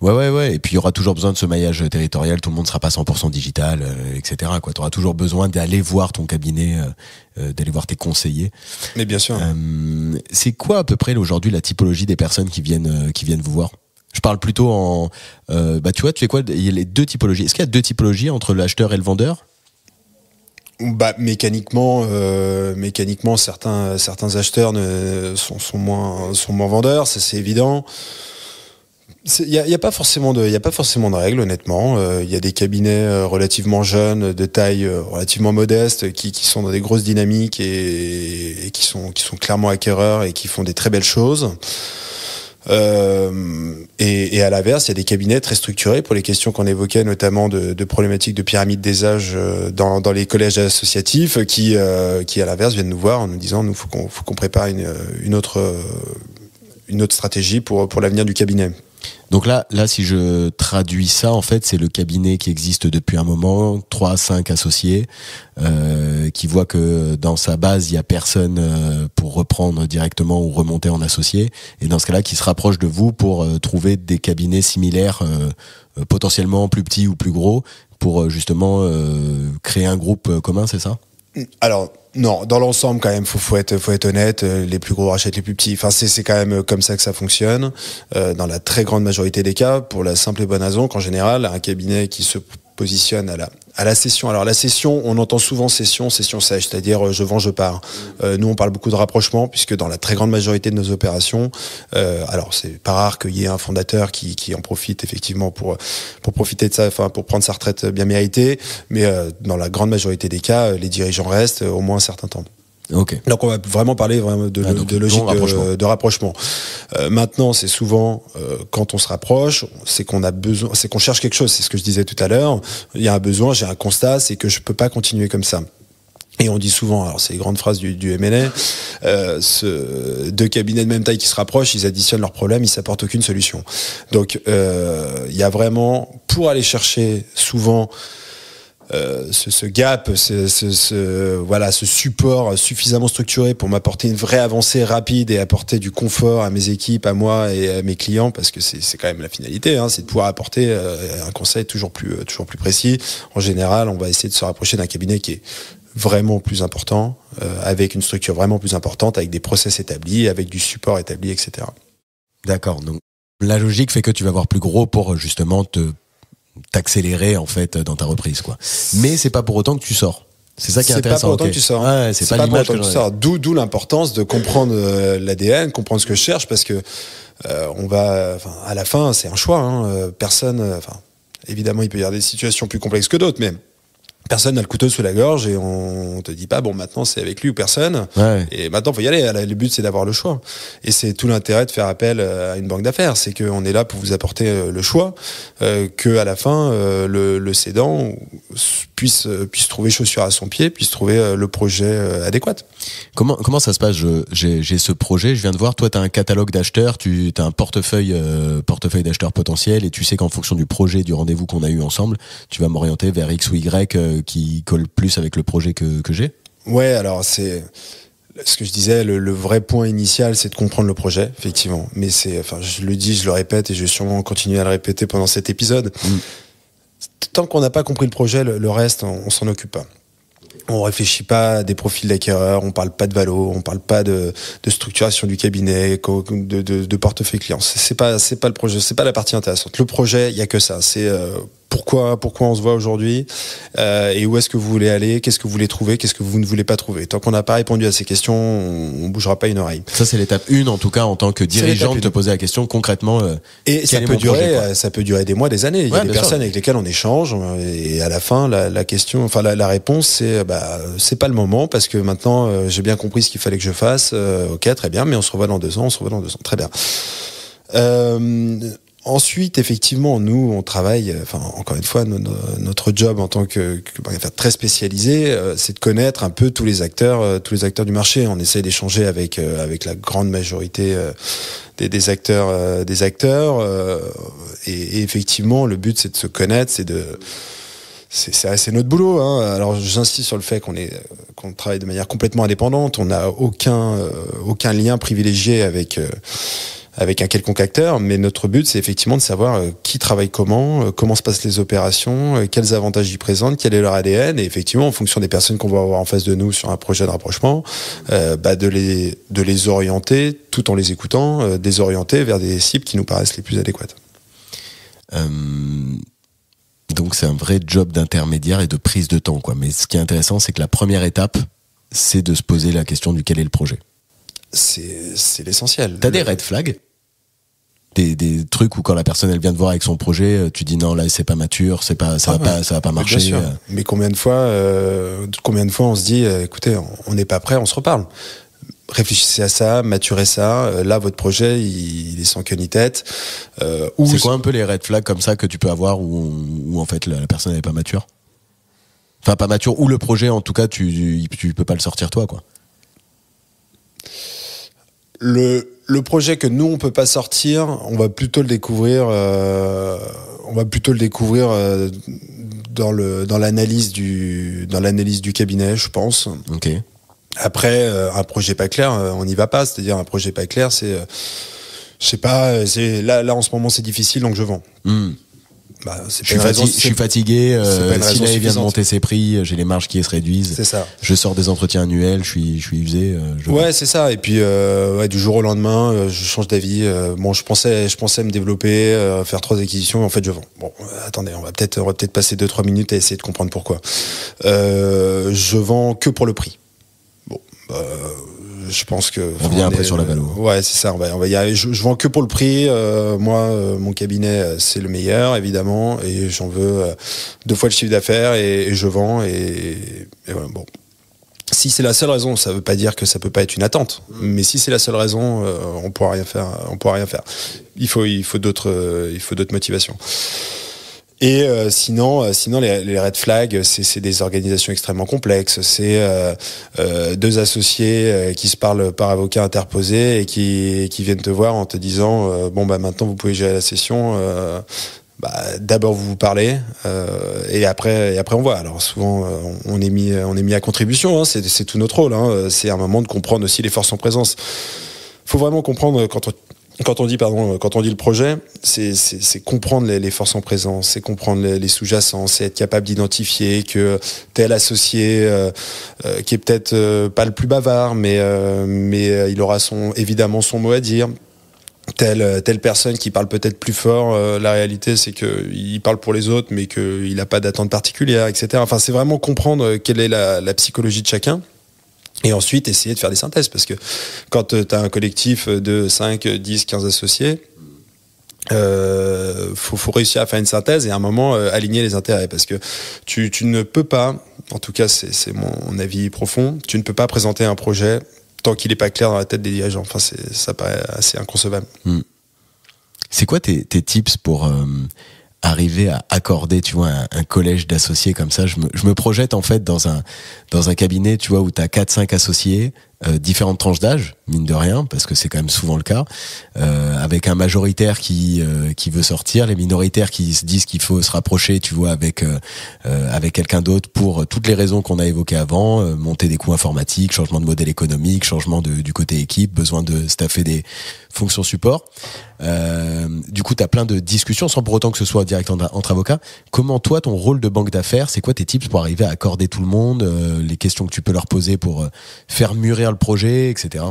Et puis il y aura toujours besoin de ce maillage territorial. Tout le monde ne sera pas 100% digital, etc. Tu auras toujours besoin d'aller voir ton cabinet, d'aller voir tes conseillers. Mais bien sûr. C'est quoi à peu près aujourd'hui la typologie des personnes qui viennent vous voir ? Je parle plutôt tu vois, tu fais quoi ? Il y a les 2 typologies. Est-ce qu'il y a 2 typologies entre l'acheteur et le vendeur ? Mécaniquement, certains acheteurs sont moins vendeurs, ça c'est évident. Il y a pas forcément de règles, honnêtement. Il y a des cabinets relativement jeunes, de taille relativement modeste, qui sont dans des grosses dynamiques et qui sont clairement acquéreurs et qui font des très belles choses. Et à l'inverse, il y a des cabinets très structurés pour les questions qu'on évoquait, notamment de problématiques de pyramide des âges dans les collèges associatifs, qui à l'inverse viennent nous voir en nous disant nous faut qu'on prépare une autre stratégie pour l'avenir du cabinet. Donc là, si je traduis ça, en fait, c'est le cabinet qui existe depuis un moment, 3 à 5 associés, qui voit que dans sa base, il y a personne pour reprendre directement ou remonter en associé, et dans ce cas-là, qui se rapproche de vous pour trouver des cabinets similaires, potentiellement plus petits ou plus gros, pour justement créer un groupe commun, c'est ça ? Alors non, dans l'ensemble quand même, faut être honnête. Les plus gros rachètent les plus petits. Enfin, c'est quand même comme ça que ça fonctionne. Dans la très grande majorité des cas, pour la simple et bonne raison qu'en général, un cabinet qui se positionne à la cession. Alors la cession, on entend souvent session sèche, c'est-à-dire je vends, je pars. Nous, on parle beaucoup de rapprochement, puisque dans la très grande majorité de nos opérations, alors c'est pas rare qu'il y ait un fondateur qui en profite effectivement pour profiter de ça, enfin pour prendre sa retraite bien méritée, mais dans la grande majorité des cas, les dirigeants restent au moins un certain temps. Okay. Donc on va vraiment parler de logique de rapprochement. Maintenant, c'est souvent quand on se rapproche, c'est qu'on cherche quelque chose. C'est ce que je disais tout à l'heure. Il y a un besoin, j'ai un constat, c'est que je peux pas continuer comme ça. Et on dit souvent, alors c'est les grandes phrases du M&A, deux cabinets de même taille qui se rapprochent, ils additionnent leurs problèmes, ils s'apportent aucune solution. Donc il y a vraiment, pour aller chercher souvent ce gap, ce support suffisamment structuré pour m'apporter une vraie avancée rapide et apporter du confort à mes équipes, à moi et à mes clients, parce que c'est quand même la finalité, hein, c'est de pouvoir apporter un conseil toujours plus précis. En général, on va essayer de se rapprocher d'un cabinet qui est vraiment plus important, avec une structure vraiment plus importante, avec des process établis, avec du support établi, etc. D'accord. Donc la logique fait que tu vas voir plus gros pour justement t'accélérer en fait dans ta reprise, quoi. Mais c'est pas pour autant que tu sors. C'est ça qui est intéressant. C'est pas pour autant que tu sors. Ouais, c'est pas l'image que tu sors. D'où l'importance de comprendre l'ADN, comprendre ce que je cherche, parce que à la fin, c'est un choix. Hein. Évidemment, il peut y avoir des situations plus complexes que d'autres, mais personne n'a le couteau sous la gorge et on te dit pas bon maintenant c'est avec lui ou personne. Ouais. Et maintenant faut y aller. Le but c'est d'avoir le choix. Et c'est tout l'intérêt de faire appel à une banque d'affaires, c'est qu'on est là pour vous apporter le choix, que à la fin le cédant puisse trouver chaussure à son pied, puisse trouver le projet adéquat. Comment ça se passe? J'ai ce projet, je viens de voir. Toi, tu as un catalogue d'acheteurs, tu as un portefeuille d'acheteurs potentiels, et tu sais qu'en fonction du projet, du rendez-vous qu'on a eu ensemble, tu vas m'orienter vers X ou Y qui colle plus avec le projet que j'ai. Ouais, alors c'est ce que je disais, le vrai point initial, c'est de comprendre le projet, effectivement. Mais je le dis, je le répète, et je vais sûrement continuer à le répéter pendant cet épisode. Tant qu'on n'a pas compris le projet, le reste, on s'en occupe pas. On réfléchit pas à des profils d'acquéreurs, on parle pas de valo, on parle pas de structuration du cabinet, de portefeuille client. C'est pas le projet, c'est pas la partie intéressante. Le projet, il y a que ça. C'est pourquoi on se voit aujourd'hui, et où est-ce que vous voulez aller, qu'est-ce que vous voulez trouver, qu'est-ce que vous ne voulez pas trouver. Tant qu'on n'a pas répondu à ces questions, on bougera pas une oreille. Ça, c'est l'étape 1, en tout cas, en tant que dirigeant, de te poser la question concrètement. Et ça peut durer des mois, des années. Il y a des personnes avec lesquelles on échange, et à la fin, la question, la réponse, c'est pas le moment, parce que maintenant, j'ai bien compris ce qu'il fallait que je fasse. Ok, très bien, mais on se revoit dans 2 ans, très bien. Ensuite, effectivement, nous, on travaille, encore une fois, notre job en tant que très spécialisé, c'est de connaître un peu tous les acteurs du marché. On essaie d'échanger avec la grande majorité des acteurs, et effectivement, le but, c'est de se connaître, c'est notre boulot, hein. Alors j'insiste sur le fait qu'on travaille de manière complètement indépendante. On n'a aucun lien privilégié avec un quelconque acteur, mais notre but, c'est effectivement de savoir qui travaille comment se passent les opérations, quels avantages ils présentent, quel est leur ADN, et effectivement, en fonction des personnes qu'on va avoir en face de nous sur un projet de rapprochement, de les orienter, tout en les écoutant, désorienter vers des cibles qui nous paraissent les plus adéquates. Donc c'est un vrai job d'intermédiaire et de prise de temps, quoi. Mais ce qui est intéressant, c'est que la première étape, c'est de se poser la question du quel est le projet. C'est l'essentiel. T'as des red flags, des trucs où quand la personne elle vient te voir avec son projet, tu dis non, là c'est pas mature, ça va pas marcher. Bien sûr. Mais combien de fois on se dit écoutez, on n'est pas prêt, on se reparle. Réfléchissez à ça, maturez ça. Là, votre projet, il est sans queue ni tête. C'est quoi un peu les red flags comme ça que tu peux avoir où en fait la personne n'est pas mature? Enfin, pas mature, ou le projet, en tout cas, tu peux pas le sortir toi, quoi. Le projet que nous on peut pas sortir, on va plutôt le découvrir. Dans l'analyse du cabinet, je pense. Ok. Après, un projet pas clair, on n'y va pas. C'est-à-dire un projet pas clair, je sais pas. Là en ce moment c'est difficile, donc je vends. Je suis fatigué, Sina vient de monter ses prix, j'ai les marges qui se réduisent. C'est ça. Je sors des entretiens annuels, je suis usé. C'est ça. Et puis du jour au lendemain, je change d'avis. Je pensais me développer, faire 3 acquisitions, et en fait je vends. Bon, attendez, on va peut-être passer 2-3 minutes à essayer de comprendre pourquoi. Je vends que pour le prix. Bon, je pense que on vient après sur la valo. Ouais, c'est ça. On va y arriver. Je vends que pour le prix. Moi, mon cabinet, c'est le meilleur, évidemment, et j'en veux 2 fois le chiffre d'affaires, et je vends. Et voilà. Bon, si c'est la seule raison, ça veut pas dire que ça peut pas être une attente. Mais si c'est la seule raison, on pourra rien faire. Il faut d'autres motivations. Et sinon les red flags, c'est des organisations extrêmement complexes. C'est deux associés qui se parlent par avocat interposé et qui viennent te voir en te disant bon bah maintenant vous pouvez gérer la session. D'abord vous parlez et après on voit. Alors souvent on est mis à contribution. Hein, c'est tout notre rôle. Hein, c'est un moment de comprendre aussi les forces en présence. Faut vraiment comprendre quand on dit le projet, c'est comprendre les forces en présence, c'est comprendre les sous-jacents, c'est être capable d'identifier que tel associé qui est peut-être pas le plus bavard, mais il aura évidemment son mot à dire. Telle personne qui parle peut-être plus fort, la réalité c'est qu'il parle pour les autres, mais qu'il n'a pas d'attente particulière, etc. Enfin, c'est vraiment comprendre quelle est la psychologie de chacun. Et ensuite, essayer de faire des synthèses, parce que quand tu as un collectif de 5, 10, 15 associés, faut réussir à faire une synthèse et à un moment aligner les intérêts, parce que tu ne peux pas, en tout cas c'est mon avis profond, tu ne peux pas présenter un projet tant qu'il n'est pas clair dans la tête des dirigeants. Enfin, ça paraît assez inconcevable. C'est quoi tes tips pour arriver à accorder, tu vois, un collège d'associés comme ça? Je me projette en fait dans un cabinet, tu vois, où t'as 4-5 associés, différentes tranches d'âge, mine de rien, parce que c'est quand même souvent le cas, avec un majoritaire qui veut sortir, les minoritaires qui se disent qu'il faut se rapprocher, tu vois, avec quelqu'un d'autre pour toutes les raisons qu'on a évoquées avant, monter des coûts informatiques, changement de modèle économique, changement du côté équipe, besoin de staffer des fonctions support. Du coup, t'as plein de discussions sans pour autant que ce soit direct entre avocats. Comment toi, ton rôle de banque d'affaires, c'est quoi tes tips pour arriver à accorder tout le monde, les questions que tu peux leur poser pour faire mûrir le projet, etc.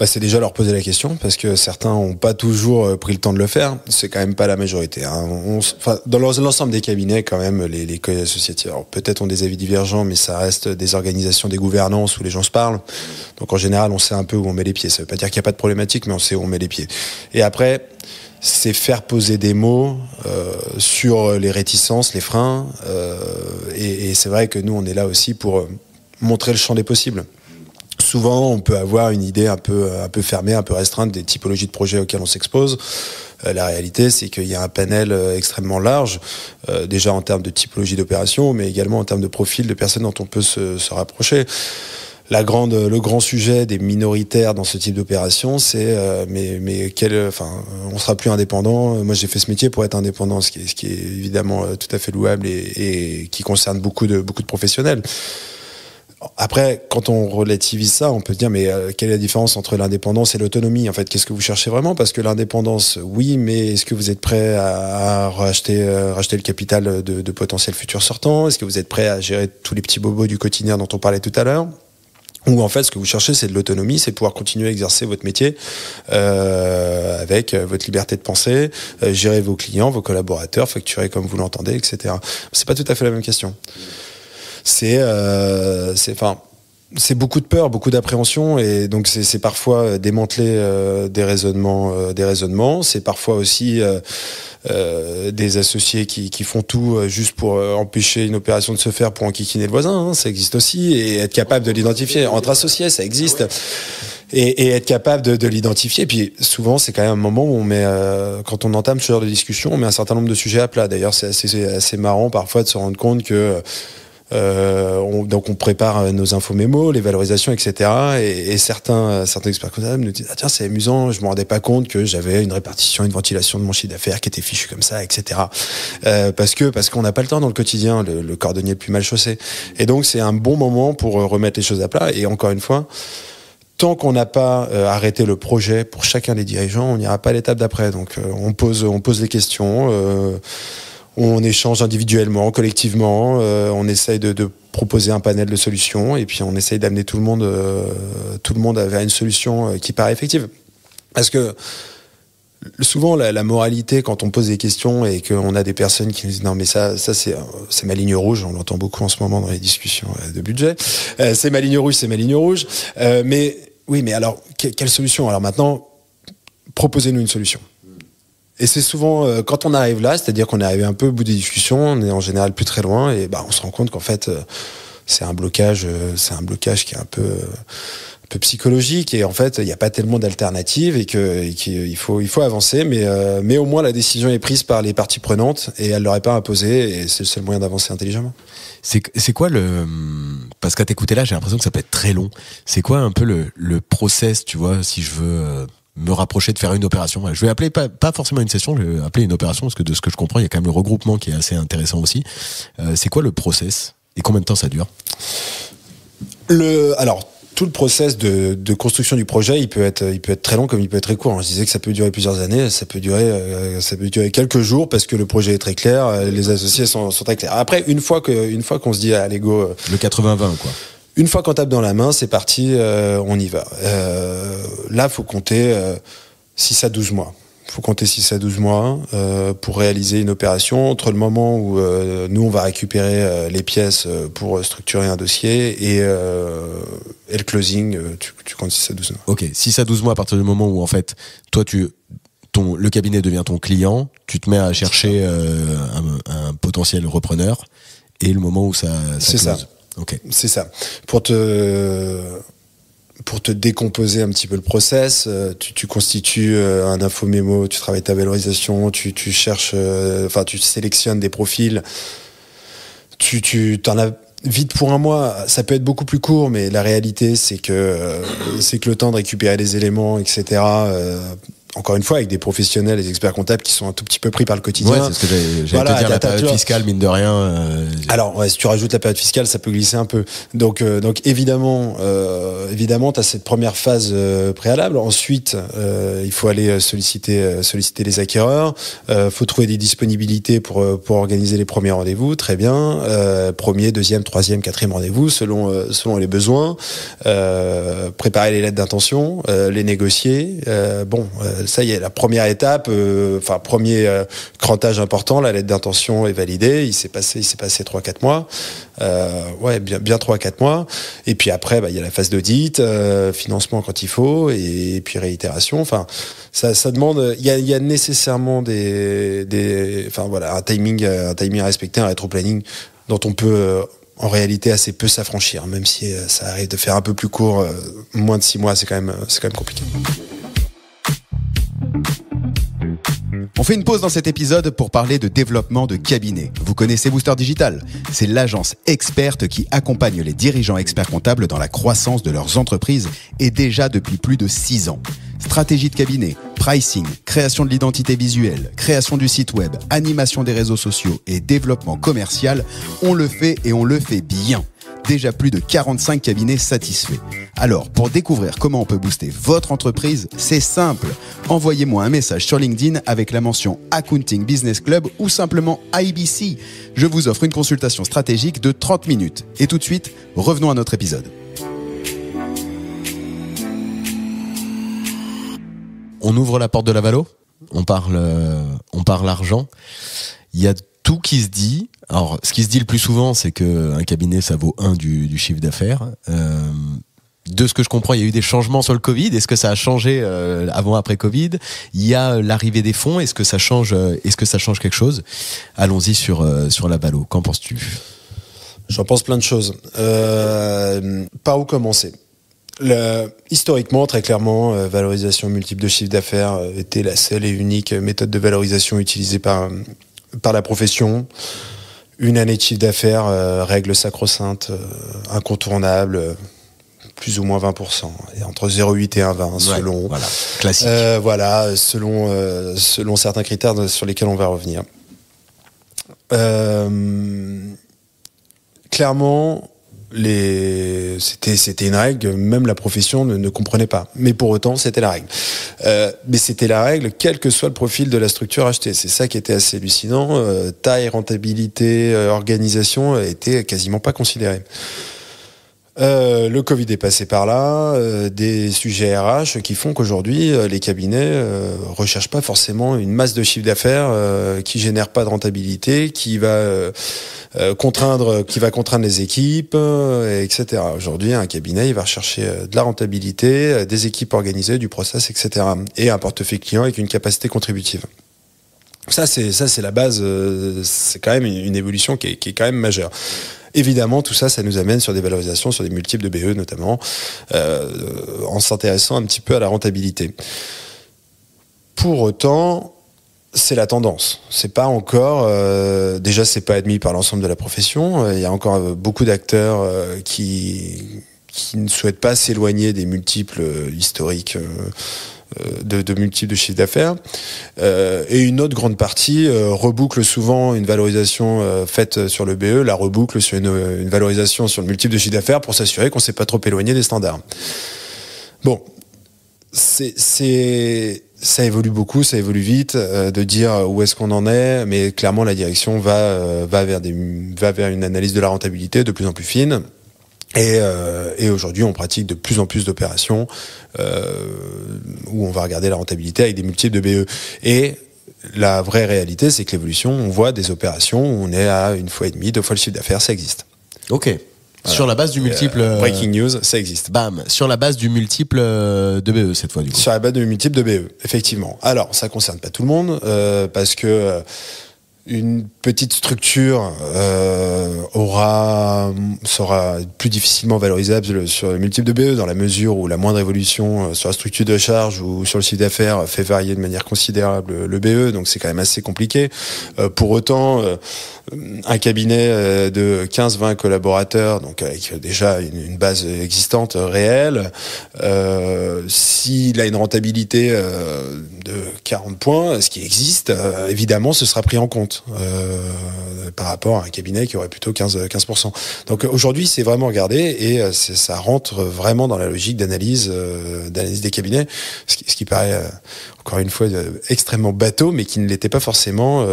C'est déjà leur poser la question, parce que certains n'ont pas toujours pris le temps de le faire. C'est quand même pas la majorité. Hein. Dans l'ensemble des cabinets, quand même, les collèges associatifs, alors peut-être ont des avis divergents, mais ça reste des organisations, des gouvernances où les gens se parlent. Donc en général, on sait un peu où on met les pieds. Ça veut pas dire qu'il n'y a pas de problématique, mais on sait où on met les pieds. Et après, c'est faire poser des mots sur les réticences, les freins. Et c'est vrai que nous, on est là aussi pour montrer le champ des possibles. Souvent, on peut avoir une idée un peu fermée, un peu restreinte des typologies de projets auxquels on s'expose. La réalité, c'est qu'il y a un panel extrêmement large, déjà en termes de typologie d'opération, mais également en termes de profil de personnes dont on peut se rapprocher. Le grand sujet des minoritaires dans ce type d'opération, c'est on sera plus indépendant. Moi, j'ai fait ce métier pour être indépendant, ce qui est évidemment tout à fait louable et qui concerne beaucoup de professionnels. Après, quand on relativise ça, on peut se dire mais quelle est la différence entre l'indépendance et l'autonomie? En fait, qu'est-ce que vous cherchez vraiment? Parce que l'indépendance, oui, mais est-ce que vous êtes prêt à racheter le capital de potentiels futurs sortants? Est-ce que vous êtes prêt à gérer tous les petits bobos du quotidien dont on parlait tout à l'heure? Ou en fait, ce que vous cherchez, c'est de l'autonomie, c'est pouvoir continuer à exercer votre métier avec votre liberté de penser, gérer vos clients, vos collaborateurs, facturer comme vous l'entendez, etc. C'est pas tout à fait la même question. C'est beaucoup de peur, beaucoup d'appréhension, et donc c'est parfois démanteler des raisonnements. C'est parfois aussi des associés qui font tout juste pour empêcher une opération de se faire, pour enquiquiner le voisin. Hein, ça existe aussi, et être capable de l'identifier entre associés, ça existe. Et être capable de l'identifier. Et puis souvent, c'est quand même un moment où on met, quand on entame ce genre de discussion, on met un certain nombre de sujets à plat. D'ailleurs, c'est assez marrant parfois de se rendre compte que donc on prépare nos infomémos, les valorisations, etc. Et certains experts comptables nous disent tiens, c'est amusant, je me rendais pas compte que j'avais une répartition, une ventilation de mon chiffre d'affaires qui était fichue comme ça, etc. Parce qu'on n'a pas le temps dans le quotidien, le cordonnier le plus mal chaussé. Et donc c'est un bon moment pour remettre les choses à plat. Et encore une fois, tant qu'on n'a pas arrêté le projet pour chacun des dirigeants, on n'ira pas à l'étape d'après. Donc on pose les questions. On échange individuellement, collectivement, on essaye de proposer un panel de solutions, et puis on essaye d'amener tout le monde vers une solution qui paraît effective. Parce que souvent la moralité, quand on pose des questions et qu'on a des personnes qui nous disent non mais ça c'est ma ligne rouge, on l'entend beaucoup en ce moment dans les discussions de budget, c'est ma ligne rouge, mais oui, mais alors quelle solution? Alors maintenant, proposez-nous une solution. Et c'est souvent quand on arrive là, c'est-à-dire qu'on est arrivé un peu au bout des discussions, on est en général plus très loin, et on se rend compte qu'en fait c'est un blocage qui est un peu peu psychologique, et en fait, il n'y a pas tellement d'alternatives, et qu'il faut avancer, mais au moins la décision est prise par les parties prenantes, et elle ne l'aurait pas imposée, et c'est le seul moyen d'avancer intelligemment. C'est quoi parce qu'à t'écouter là, j'ai l'impression que ça peut être très long. C'est quoi un peu le process, tu vois, si je veux me rapprocher de faire une opération? Je vais appeler pas forcément une session, je vais appeler une opération, parce que de ce que je comprends, il y a quand même le regroupement qui est assez intéressant aussi. C'est quoi le process et combien de temps ça dure? Alors, tout le process de construction du projet, il peut être très long comme il peut être très court. Je disais que ça peut durer plusieurs années, ça peut durer quelques jours parce que le projet est très clair, les associés sont très clairs. Après, une fois qu'on se dit allez go, le 80-20 quoi. Une fois qu'on tape dans la main, c'est parti, on y va. Là, faut compter 6 à 12 mois. Faut compter 6 à 12 mois pour réaliser une opération entre le moment où nous on va récupérer les pièces pour structurer un dossier et le closing, tu comptes 6 à 12 mois. Ok, 6 à 12 mois à partir du moment où en fait toi le cabinet devient ton client, tu te mets à chercher un potentiel repreneur et le moment où ça c'est close. Ça. Ok. C'est ça. Pour te décomposer un petit peu le process, tu constitues un info-mémo, tu travailles ta valorisation, tu cherches, tu sélectionnes des profils, tu t'en as vite pour un mois. Ça peut être beaucoup plus court, mais la réalité, c'est que le temps de récupérer les éléments, etc., encore une fois, avec des professionnels, des experts comptables qui sont un tout petit peu pris par le quotidien. Ouais, c'est ce que j'allais te dire, la période fiscale, mine de rien. Alors, ouais, si tu rajoutes la période fiscale, ça peut glisser un peu. Donc évidemment, t'as cette première phase préalable. Ensuite, il faut aller solliciter les acquéreurs. Faut trouver des disponibilités pour organiser les premiers rendez-vous. Très bien. Premier, deuxième, troisième, quatrième rendez-vous, selon les besoins. Préparer les lettres d'intention, les négocier. Ça y est, la première étape, premier crantage important, la lettre d'intention est validée, il s'est passé 3-4 mois, bien 3-4 mois, et puis après, il y a la phase d'audit, financement quand il faut, et puis réitération, ça demande, il y a nécessairement un timing à respecter, un rétro-planning dont on peut en réalité assez peu s'affranchir, même si ça arrive de faire un peu plus court, moins de 6 mois, c'est quand même compliqué. On fait une pause dans cet épisode pour parler de développement de cabinet. Vous connaissez Booster Digital? C'est l'agence experte qui accompagne les dirigeants experts comptables dans la croissance de leurs entreprises et déjà depuis plus de 6 ans. Stratégie de cabinet, pricing, création de l'identité visuelle, création du site web, animation des réseaux sociaux et développement commercial, on le fait et on le fait bien. Déjà plus de 45 cabinets satisfaits. Alors, pour découvrir comment on peut booster votre entreprise, c'est simple. Envoyez-moi un message sur LinkedIn avec la mention Accounting Business Club ou simplement IBC. Je vous offre une consultation stratégique de 30 minutes. Et tout de suite, revenons à notre épisode. On ouvre la porte de la valo, on parle argent. Il y a tout qui se dit. Alors, ce qui se dit le plus souvent, c'est qu'un cabinet, ça vaut 1 du chiffre d'affaires. De ce que je comprends, il y a eu des changements sur le Covid. Est-ce que ça a changé avant-après Covid? Il y a l'arrivée des fonds. Est-ce que ça change quelque chose? Allons-y sur la valo. Qu'en penses-tu? J'en pense plein de choses. Par où commencer? Historiquement, très clairement, valorisation multiple de chiffre d'affaires était la seule et unique méthode de valorisation utilisée par la profession. Une année de chiffre d'affaires, règle sacro-sainte, incontournable, plus ou moins 20%, et entre 0,8 et 1,20 selon. Voilà, classique. Selon certains critères sur lesquels on va revenir. Clairement, c'était une règle, même la profession ne comprenait pas. Mais pour autant, c'était la règle. Mais c'était la règle, quel que soit le profil de la structure achetée. C'est ça qui était assez hallucinant. Taille, rentabilité, organisation étaient quasiment pas considérées. Le Covid est passé par là, des sujets RH qui font qu'aujourd'hui les cabinets recherchent pas forcément une masse de chiffre d'affaires qui génère pas de rentabilité, qui va contraindre les équipes, etc. Aujourd'hui, un cabinet il va rechercher de la rentabilité, des équipes organisées, du process, etc. Et un portefeuille client avec une capacité contributive. Ça c'est la base. C'est quand même une évolution qui est quand même majeure. évidemment, tout ça, ça nous amène sur des valorisations, sur des multiples de BE notamment, en s'intéressant un petit peu à la rentabilité. Pour autant, c'est la tendance. C'est pas encore, déjà, c'est pas admis par l'ensemble de la profession. Il y a encore beaucoup d'acteurs qui ne souhaitent pas s'éloigner des multiples historiques de multiples de chiffre d'affaires. Et une autre grande partie reboucle souvent une valorisation faite sur le BE, la reboucle sur une valorisation sur le multiple de chiffre d'affaires pour s'assurer qu'on ne s'est pas trop éloigné des standards. Bon, ça évolue beaucoup, ça évolue vite, de dire où est-ce qu'on en est, mais clairement la direction va vers une analyse de la rentabilité de plus en plus fine. Et aujourd'hui, on pratique de plus en plus d'opérations où on va regarder la rentabilité avec des multiples de BE. Et la vraie réalité, c'est que l'évolution, on voit des opérations où on est à 1,5 fois, 2 fois le chiffre d'affaires, ça existe. Ok. Voilà. Sur la base du multiple... breaking news, ça existe. Bam. Sur la base du multiple de BE, cette fois, du coup. Sur la base du multiple de BE, effectivement. Alors, ça concerne pas tout le monde, parce que une petite structure sera plus difficilement valorisable sur le multiple de BE dans la mesure où la moindre évolution sur la structure de charge ou sur le chiffre d'affaires fait varier de manière considérable le BE, donc c'est quand même assez compliqué. Pour autant, un cabinet de 15-20 collaborateurs, donc avec déjà une base existante réelle, s'il a une rentabilité de 40 points, ce qui existe, évidemment, ce sera pris en compte par rapport à un cabinet qui aurait plutôt 15%. Donc aujourd'hui, c'est vraiment regardé et ça rentre vraiment dans la logique d'analyse des cabinets, ce qui paraît, encore une fois, extrêmement bateau, mais qui ne l'était pas forcément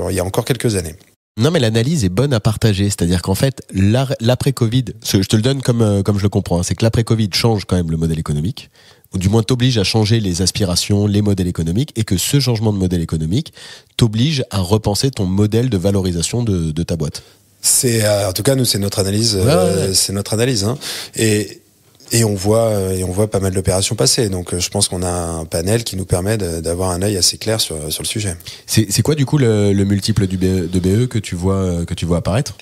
il y a encore quelques années. Non, mais l'analyse est bonne à partager. C'est-à-dire qu'en fait, l'après-Covid, je te le donne comme je le comprends, hein, c'est que l'après-Covid change quand même le modèle économique, ou du moins t'oblige à changer les aspirations, les modèles économiques, et que ce changement de modèle économique t'oblige à repenser ton modèle de valorisation de ta boîte. En tout cas, nous, c'est notre analyse. Ouais. C'est notre analyse, hein. Et on voit pas mal d'opérations passer. Donc, je pense qu'on a un panel qui nous permet d'avoir un œil assez clair sur le sujet. C'est quoi, du coup, le multiple de BE que tu vois apparaître?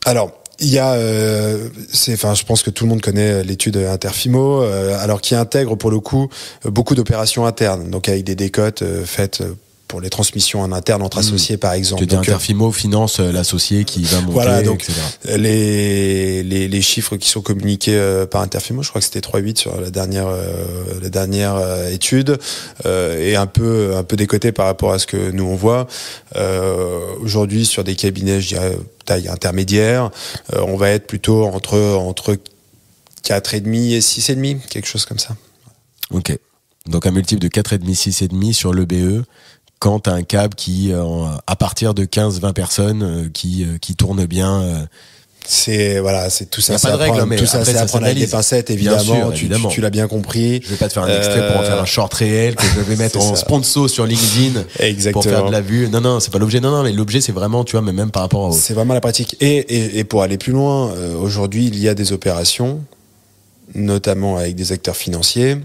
Alors, il y a, je pense que tout le monde connaît l'étude Interfimo, alors qui intègre pour le coup beaucoup d'opérations internes. Donc, avec des décotes faites pour les transmissions en interne entre associés, par exemple. Tu dis Interfimo finance l'associé qui va monter, voilà, donc, etc. Les chiffres qui sont communiqués par Interfimo, je crois que c'était 3,8 sur la dernière étude, et un peu décoté par rapport à ce que nous on voit. Aujourd'hui, sur des cabinets, je dirais, taille intermédiaire, on va être plutôt entre 4,5 et 6,5, quelque chose comme ça. Ok. Donc un multiple de 4,5, 6,5 sur le BE, quand tu as un câble qui, à partir de 15-20 personnes, qui tourne bien. C'est tout ça. C'est pas de règle, mais tout ça, c'est à prendre avec des pincettes, évidemment. Évidemment. Tu l'as bien compris. Je vais pas te faire un extrait pour en faire un short réel que je vais mettre en sponsor sur LinkedIn. Exactement. Pour faire de la vue. Non, c'est pas l'objet. Non, mais l'objet, c'est vraiment, tu vois, mais même par rapport au... C'est vraiment la pratique. Et pour aller plus loin, aujourd'hui, il y a des opérations, notamment avec des acteurs financiers,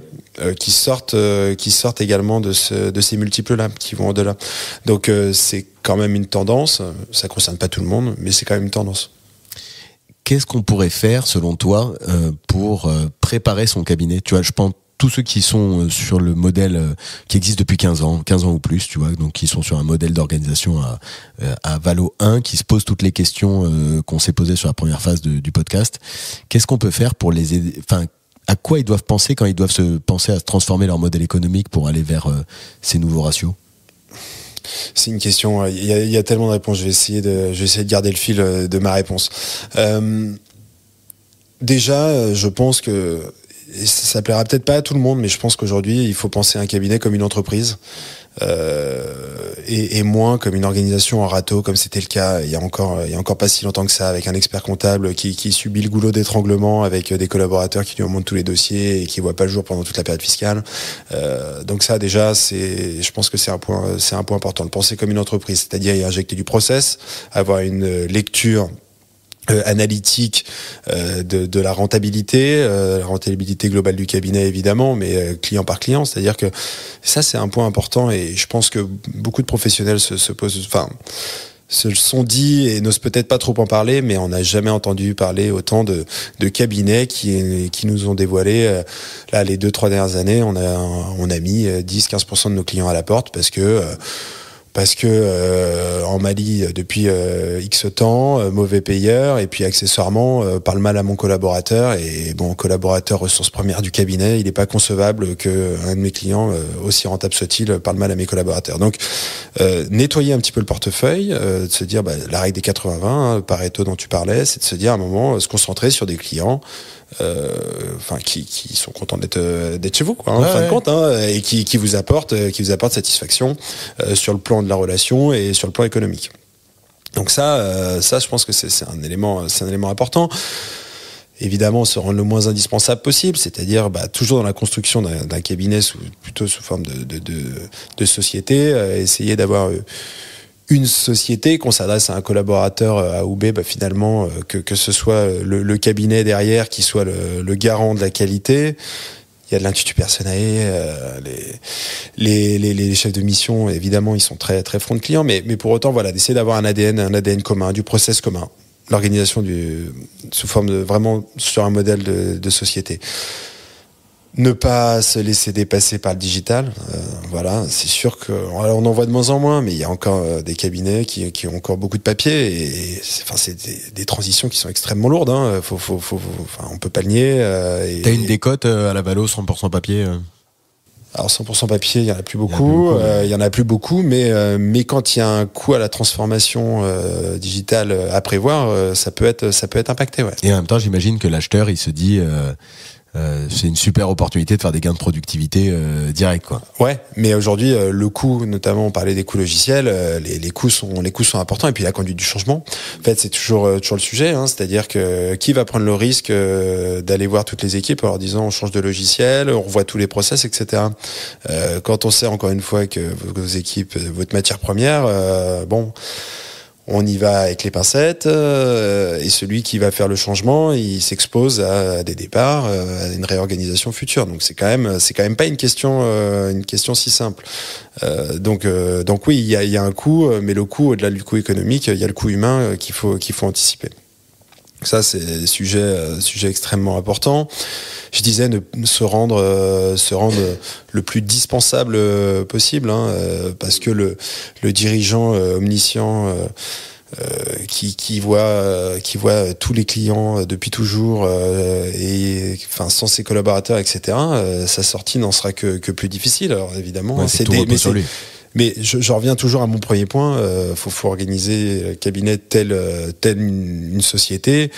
qui sortent également de ces multiples-là, qui vont au-delà. Donc c'est quand même une tendance. Ça concerne pas tout le monde, mais c'est quand même une tendance. Qu'est-ce qu'on pourrait faire, selon toi, pour préparer son cabinet? Tu vois, je pense tous ceux qui sont sur le modèle qui existe depuis 15 ans ou plus, tu vois, donc qui sont sur un modèle d'organisation à Valo 1, qui se posent toutes les questions qu'on s'est posées sur la première phase du podcast. Qu'est-ce qu'on peut faire pour les aider? Enfin, à quoi ils doivent penser quand ils doivent penser à transformer leur modèle économique pour aller vers ces nouveaux ratios? C'est une question, il y a tellement de réponses, je vais essayer de garder le fil de ma réponse. Déjà, je pense que ça plaira peut-être pas à tout le monde, mais je pense qu'aujourd'hui, il faut penser à un cabinet comme une entreprise et moins comme une organisation en râteau, comme c'était le cas il y a encore pas si longtemps que ça, avec un expert comptable qui subit le goulot d'étranglement, avec des collaborateurs qui lui remontent tous les dossiers et qui voient pas le jour pendant toute la période fiscale. Donc ça, déjà, je pense que c'est un point important, de penser comme une entreprise, c'est-à-dire y injecter du process, avoir une lecture analytique de la rentabilité globale du cabinet, évidemment, mais client par client. C'est-à-dire que ça, c'est un point important, et je pense que beaucoup de professionnels se posent... Enfin, se sont dit et n'osent peut-être pas trop en parler, mais on n'a jamais entendu parler autant de cabinets qui nous ont dévoilé là les 2-3 dernières années. On a mis 10-15% de nos clients à la porte parce que en Mali depuis X temps, mauvais payeur, et puis accessoirement parle mal à mon collaborateur, et bon, collaborateur ressource première du cabinet, il n'est pas concevable qu'un de mes clients, aussi rentable soit-il, parle mal à mes collaborateurs. Donc nettoyer un petit peu le portefeuille, de se dire la règle des 80-20, Pareto dont tu parlais, c'est de se dire à un moment se concentrer sur des clients qui sont contents d'être chez vous, quoi, en fin de compte, et qui vous apportent satisfaction sur le plan de la relation et sur le plan économique. Donc ça je pense que c'est un élément important. Évidemment, se rendre le moins indispensable possible, c'est-à-dire toujours dans la construction d'un cabinet plutôt sous forme de société, essayer d'avoir une société, qu'on s'adresse à un collaborateur A ou B, finalement, que ce soit le cabinet derrière qui soit le garant de la qualité. Il y a de l'intuitu personnel, les chefs de mission, évidemment, ils sont très, très front de clients, mais pour autant, voilà, d'essayer d'avoir un ADN commun, du process commun, l'organisation sous forme vraiment sur un modèle de société. Ne pas se laisser dépasser par le digital, voilà, c'est sûr qu'on en voit de moins en moins, mais il y a encore des cabinets qui ont encore beaucoup de papier, et c'est des transitions qui sont extrêmement lourdes, hein. On peut pas le nier. T'as une décote à la Valo 100% papier Alors 100% papier, il y en a plus beaucoup, mais quand il y a un coût à la transformation digitale à prévoir, ça peut être impacté, ouais. Et en même temps, j'imagine que l'acheteur, il se dit c'est une super opportunité de faire des gains de productivité direct, quoi. Ouais, mais aujourd'hui le coût, notamment on parlait des coûts logiciels, les coûts sont importants, et puis la conduite du changement. En fait, c'est toujours le sujet, hein, c'est-à-dire que qui va prendre le risque d'aller voir toutes les équipes en leur disant on change de logiciel, on revoit tous les process, etc. Quand on sait encore une fois que vos équipes, votre matière première, on y va avec les pincettes, et celui qui va faire le changement, il s'expose à des départs, à une réorganisation future. Donc c'est quand même pas une question si simple. Donc oui, il y a un coût, mais le coût, au-delà du coût économique, il y a le coût humain qu'il faut anticiper. Ça, c'est un sujet extrêmement important. Je disais se rendre le plus dispensable possible, hein, parce que le dirigeant omniscient qui voit tous les clients depuis toujours, et sans ses collaborateurs, etc. Sa sortie n'en sera que plus difficile. Alors évidemment, sur lui. Mais je reviens toujours à mon premier point. Faut organiser le cabinet telle une société.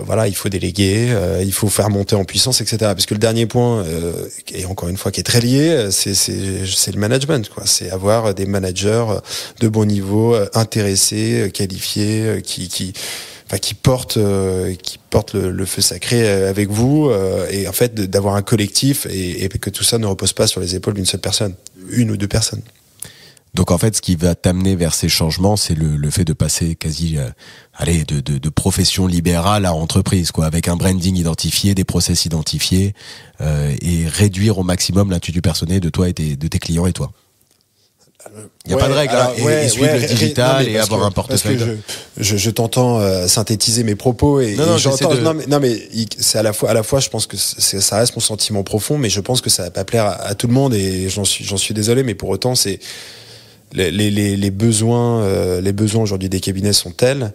Voilà, il faut déléguer, il faut faire monter en puissance, etc. Parce que le dernier point, et encore une fois qui est très lié, c'est le management, quoi. C'est avoir des managers de bon niveau, intéressés, qualifiés, qui portent le feu sacré avec vous, et en fait d'avoir un collectif, et que tout ça ne repose pas sur les épaules d'une seule personne, une ou deux personnes. Donc en fait, ce qui va t'amener vers ces changements, c'est le fait de passer quasi, de profession libérale à entreprise, quoi, avec un branding identifié, des process identifiés, et réduire au maximum l'intuitu personnel de toi et de tes clients et toi. Il n'y a pas de règle, et suivre le digital et avoir un portefeuille. Je t'entends synthétiser mes propos, et j'entends. Mais c'est à la fois, je pense que ça reste mon sentiment profond, mais je pense que ça va pas plaire à tout le monde, et j'en suis désolé, mais pour autant, c'est les besoins aujourd'hui des cabinets sont tels.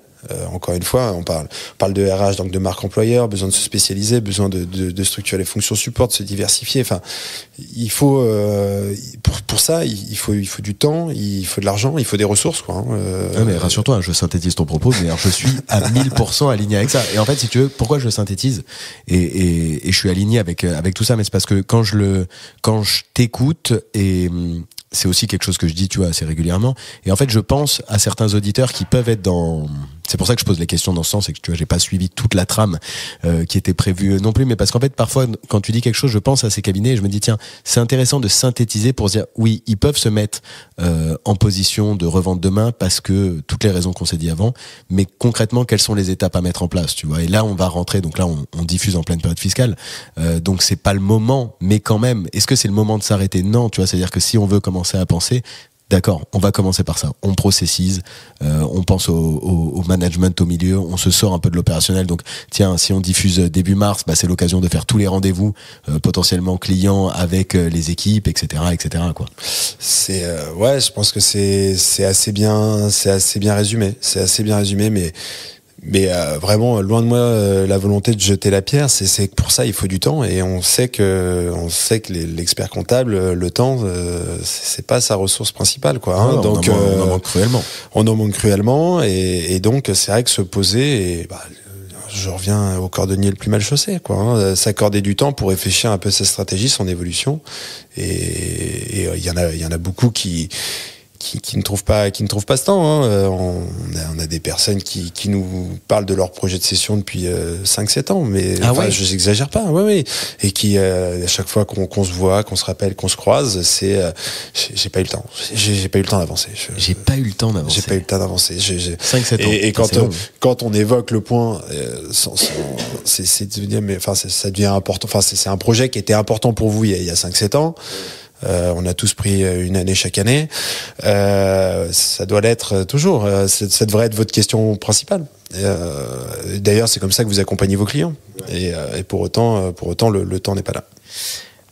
Encore une fois, on parle de RH, donc de marque employeur, besoin de se spécialiser, besoin de structurer les fonctions support, de se diversifier. Enfin, il faut pour ça, il faut du temps, il faut de l'argent, il faut des ressources, quoi. Non, mais rassure-toi, je synthétise ton propos, mais alors je suis à 1000% aligné avec ça. Et en fait, si tu veux, pourquoi je synthétise et je suis aligné avec tout ça, mais c'est parce que quand je t'écoute, et c'est aussi quelque chose que je dis, tu vois, assez régulièrement. Et en fait, je pense à certains auditeurs qui peuvent être dans... C'est pour ça que je pose les questions dans ce sens, et que tu vois, j'ai pas suivi toute la trame qui était prévue non plus, mais parce qu'en fait, parfois, quand tu dis quelque chose, je pense à ces cabinets et je me dis, tiens, c'est intéressant de synthétiser pour se dire, oui, ils peuvent se mettre en position de revente demain parce que toutes les raisons qu'on s'est dit avant, mais concrètement, quelles sont les étapes à mettre en place, tu vois. Et là, on va rentrer, donc là, on diffuse en pleine période fiscale, donc c'est pas le moment, mais quand même, est-ce que c'est le moment de s'arrêter? Non, tu vois, c'est-à-dire que si on veut commencer à penser, D'accord, on va commencer par ça. On processise, on pense au management au milieu, on se sort un peu de l'opérationnel. Donc, tiens, si on diffuse début mars, c'est l'occasion de faire tous les rendez-vous potentiellement clients avec les équipes, etc., etc. Quoi. C'est ouais, je pense que c'est assez bien résumé. C'est assez bien résumé, mais vraiment loin de moi la volonté de jeter la pierre. C'est que pour ça il faut du temps, et on sait que l'expert comptable, le temps, c'est pas sa ressource principale, quoi. Hein. Donc on en manque cruellement. On en manque cruellement, et donc c'est vrai que se poser, et je reviens au cordonnier le plus mal chaussé, quoi. Hein. S'accorder du temps pour réfléchir un peu sa stratégie, son évolution, et il y en a beaucoup qui ne trouvent pas ce temps. Hein. On a des personnes qui nous parlent de leur projet de session depuis 5-7 ans, mais je n'exagère pas. Ouais. Et qui à chaque fois qu'on se voit, qu'on se rappelle, qu'on se croise, c'est j'ai pas eu le temps. J'ai pas eu le temps d'avancer. J'ai pas eu le temps d'avancer. J'ai pas eu le temps d'avancer. 5-7 ans. Et quand on évoque le point, c'est de dire, mais enfin ça devient important. Enfin c'est un projet qui était important pour vous il y a 5-7 ans. On a tous pris une année chaque année. Ça doit l'être toujours. Ça devrait être votre question principale. D'ailleurs, c'est comme ça que vous accompagnez vos clients. Et pour autant, le temps n'est pas là.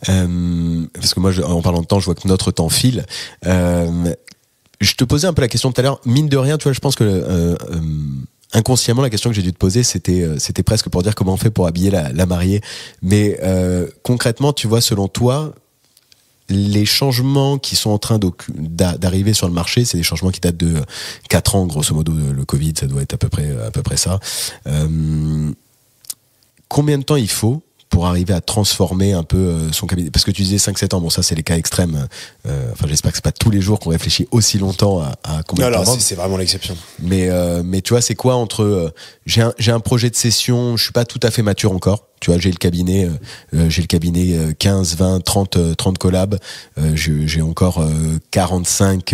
Parce que moi, en parlant de temps, je vois que notre temps file. Je te posais un peu la question tout à l'heure. Mine de rien, tu vois, je pense que inconsciemment, la question que j'ai dû te poser, c'était presque pour dire comment on fait pour habiller la mariée. Mais concrètement, tu vois, selon toi, les changements qui sont en train d'arriver sur le marché, c'est des changements qui datent de 4 ans, grosso modo. Le Covid, ça doit être à peu près ça. Combien de temps il faut pour arriver à transformer un peu son cabinet? Parce que tu disais 5-7 ans, bon, ça c'est les cas extrêmes. J'espère que c'est pas tous les jours qu'on réfléchit aussi longtemps à combien de temps. C'est vraiment l'exception. Mais tu vois, c'est quoi entre j'ai un projet de session, je suis pas tout à fait mature encore. Tu vois, j'ai le cabinet 15, 20, 30 collabs. J'ai encore 45,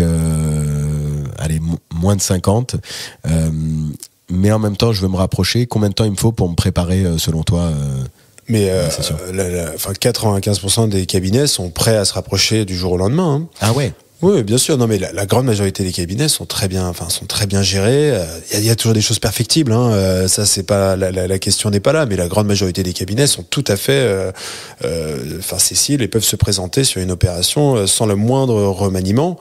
moins de 50. Mais en même temps, je veux me rapprocher. Combien de temps il me faut pour me préparer, selon toi Mais 95% des cabinets sont prêts à se rapprocher du jour au lendemain. Hein. Ah ouais. Oui, bien sûr. Non, mais la grande majorité des cabinets sont très bien gérés. Il y a toujours des choses perfectibles. Hein. Ça, c'est pas la question n'est pas là. Mais la grande majorité des cabinets sont tout à fait, céciles, et peuvent se présenter sur une opération sans le moindre remaniement.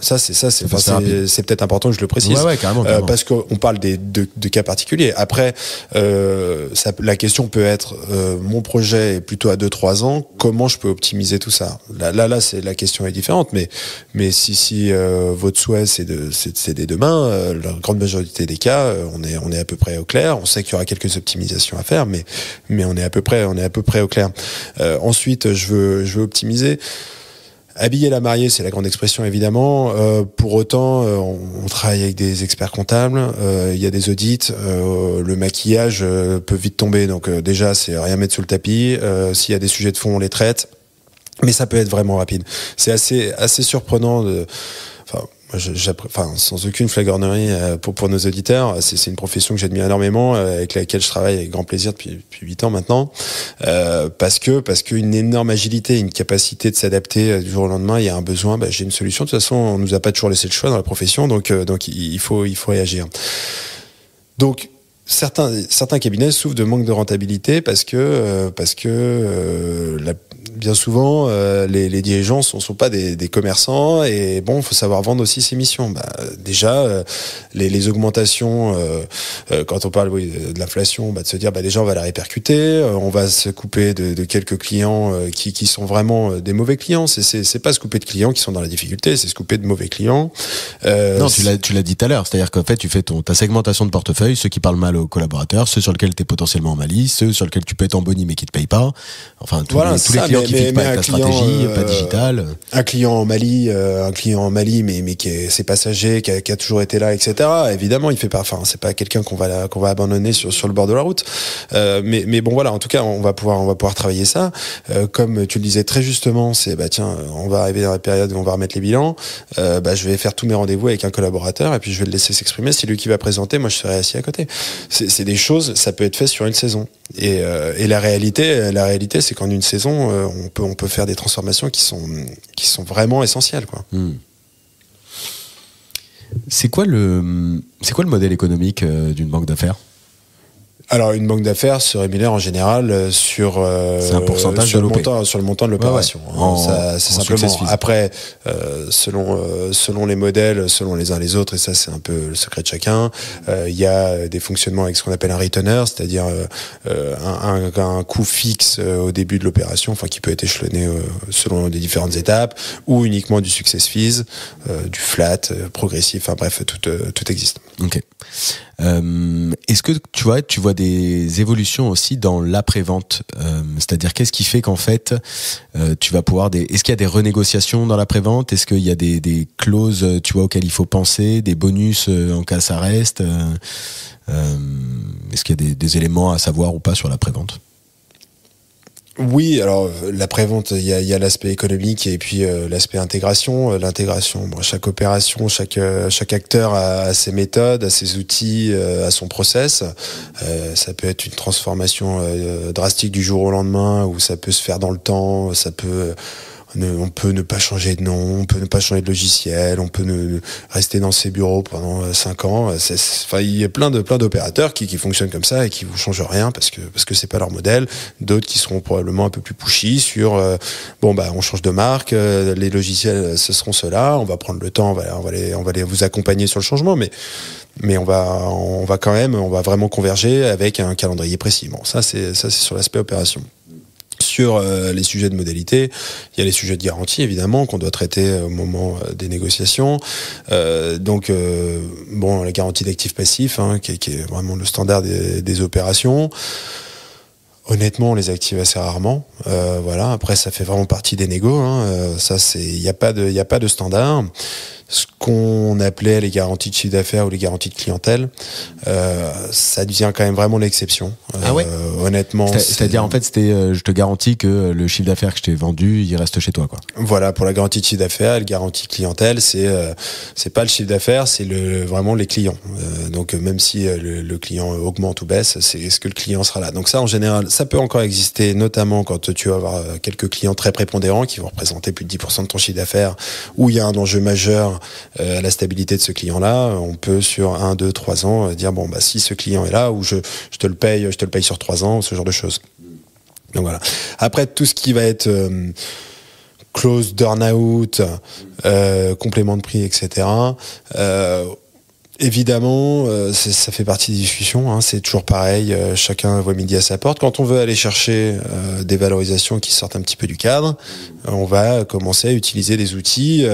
C'est peut-être important que je le précise. Ouais, carrément. Parce qu'on parle de cas particuliers. Après, la question peut être mon projet est plutôt à 2-3 ans. Comment je peux optimiser tout ça? Là, la question est différente. Mais si votre souhait c'est dès demain, la grande majorité des cas, on est à peu près au clair. On sait qu'il y aura quelques optimisations à faire, mais on est à peu près au clair. Ensuite, je veux optimiser. Habiller la mariée, c'est la grande expression évidemment. Pour autant, on travaille avec des experts comptables. Il y a des audits. Le maquillage peut vite tomber. Donc déjà, c'est rien mettre sous le tapis. S'il y a des sujets de fond, on les traite. Mais ça peut être vraiment rapide. C'est assez surprenant sans aucune flagornerie pour nos auditeurs. C'est une profession que j'admire énormément, avec laquelle je travaille avec grand plaisir depuis 8 ans maintenant. Parce que une énorme agilité, une capacité de s'adapter du jour au lendemain, il y a un besoin, j'ai une solution. De toute façon, on nous a pas toujours laissé le choix dans la profession, donc il faut réagir. Donc, certains cabinets souffrent de manque de rentabilité parce que bien souvent les dirigeants sont pas des commerçants, et bon, faut savoir vendre aussi ses missions. Déjà les augmentations, quand on parle de l'inflation, de se dire déjà on va la répercuter, on va se couper de quelques clients qui sont vraiment des mauvais clients. C'est pas se couper de clients qui sont dans la difficulté, c'est se couper de mauvais clients. Non, tu l'as dit tout à l'heure, c'est-à-dire qu'en fait tu fais ta segmentation de portefeuille, ceux qui parlent mal aux collaborateurs, ceux sur lesquels tu es potentiellement en malice, ceux sur lesquels tu peux être en bonnie mais qui te payent pas. Enfin, tous les clients qui vivent pas avec ta stratégie, pas digitale. Un client en Mali, mais c'est passager, qui a toujours été là, etc. Évidemment, il fait pas. Enfin, c'est pas quelqu'un qu'on va abandonner sur le bord de la route. Mais bon, voilà. En tout cas, on va pouvoir travailler ça. Comme tu le disais très justement, c'est on va arriver dans la période où on va remettre les bilans. Je vais faire tous mes rendez-vous avec un collaborateur, et puis je vais le laisser s'exprimer. C'est lui qui va présenter. Moi, je serai assis à côté. C'est des choses. Ça peut être fait sur une saison. Et la réalité, c'est qu'en une saison, on peut faire des transformations qui sont vraiment essentielles, quoi. C'est quoi le modèle économique d'une banque d'affaires? Alors, une banque d'affaires se rémunère en général sur c'est un pourcentage sur de le montant de l'opération. Ouais, ouais. Ça, c'est simplement. Après, selon les modèles, selon les uns les autres, et ça c'est un peu le secret de chacun, il y a des fonctionnements avec ce qu'on appelle un retainer, c'est-à-dire un coût fixe au début de l'opération, enfin qui peut être échelonné selon les différentes étapes, ou uniquement du success fees, du flat, progressif, enfin bref, tout existe. Ok. Est-ce que tu vois des évolutions aussi dans l'après-vente, c'est-à-dire qu'est-ce qui fait qu'en fait tu vas pouvoir est-ce qu'il y a des renégociations dans l'après-vente, est-ce qu'il y a des clauses auxquelles il faut penser, des bonus en cas ça reste, est-ce qu'il y a des éléments à savoir ou pas sur l'après-vente? Oui, alors l'après-vente, il y a l'aspect économique et puis l'aspect intégration. L'intégration, chaque opération, chaque acteur a ses méthodes, a ses outils, a son process. Ça peut être une transformation drastique du jour au lendemain, ou ça peut se faire dans le temps. On peut ne pas changer de nom, on peut ne pas changer de logiciel, on peut rester dans ses bureaux pendant 5 ans. Il y a plein d'opérateurs qui fonctionnent comme ça et qui vous changent rien parce que c'est pas leur modèle. D'autres qui seront probablement un peu plus pushy sur on change de marque, les logiciels ce seront ceux-là, on va prendre le temps, on va les vous accompagner sur le changement, mais on va vraiment converger avec un calendrier précis. Bon, ça c'est sur l'aspect opération. Sur les sujets de modalité, il y a les sujets de garantie évidemment qu'on doit traiter au moment des négociations. La garantie d'actifs passifs, qui est vraiment le standard des opérations. Honnêtement, on les active assez rarement. Après, ça fait vraiment partie des négos. Il n'y a pas de standard. Ce qu'on appelait les garanties de chiffre d'affaires ou les garanties de clientèle, ça devient quand même vraiment l'exception. Ah ouais. Honnêtement. C'est-à-dire, en fait, je te garantis que le chiffre d'affaires que je t'ai vendu, il reste chez toi, quoi. Voilà, pour la garantie de chiffre d'affaires, la garantie clientèle, c'est pas le chiffre d'affaires, c'est vraiment les clients. Donc, même si le client augmente ou baisse, c'est est-ce que le client sera là. Donc ça, en général, ça peut encore exister, notamment quand tu vas avoir quelques clients très prépondérants qui vont représenter plus de 10% de ton chiffre d'affaires, où il y a un enjeu majeur à la stabilité de ce client-là. On peut sur 1, 2, 3 ans dire si ce client est là, ou je te le paye sur 3 ans, ce genre de choses. Donc voilà. Après, tout ce qui va être clause d'earn-out, complément de prix, etc. Évidemment, ça fait partie des discussions, c'est toujours pareil, chacun voit midi à sa porte. Quand on veut aller chercher des valorisations qui sortent un petit peu du cadre, on va commencer à utiliser des outils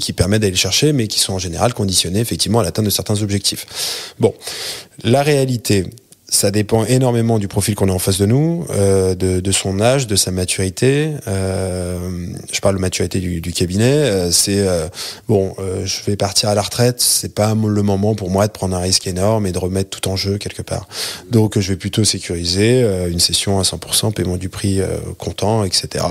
qui permettent d'aller chercher, mais qui sont en général conditionnés effectivement à l'atteinte de certains objectifs. Bon, la réalité, ça dépend énormément du profil qu'on a en face de nous, de son âge, de sa maturité. Je parle de maturité du cabinet. Je vais partir à la retraite. C'est pas le moment pour moi de prendre un risque énorme et de remettre tout en jeu quelque part. Donc, je vais plutôt sécuriser une session à 100%, paiement du prix comptant, etc.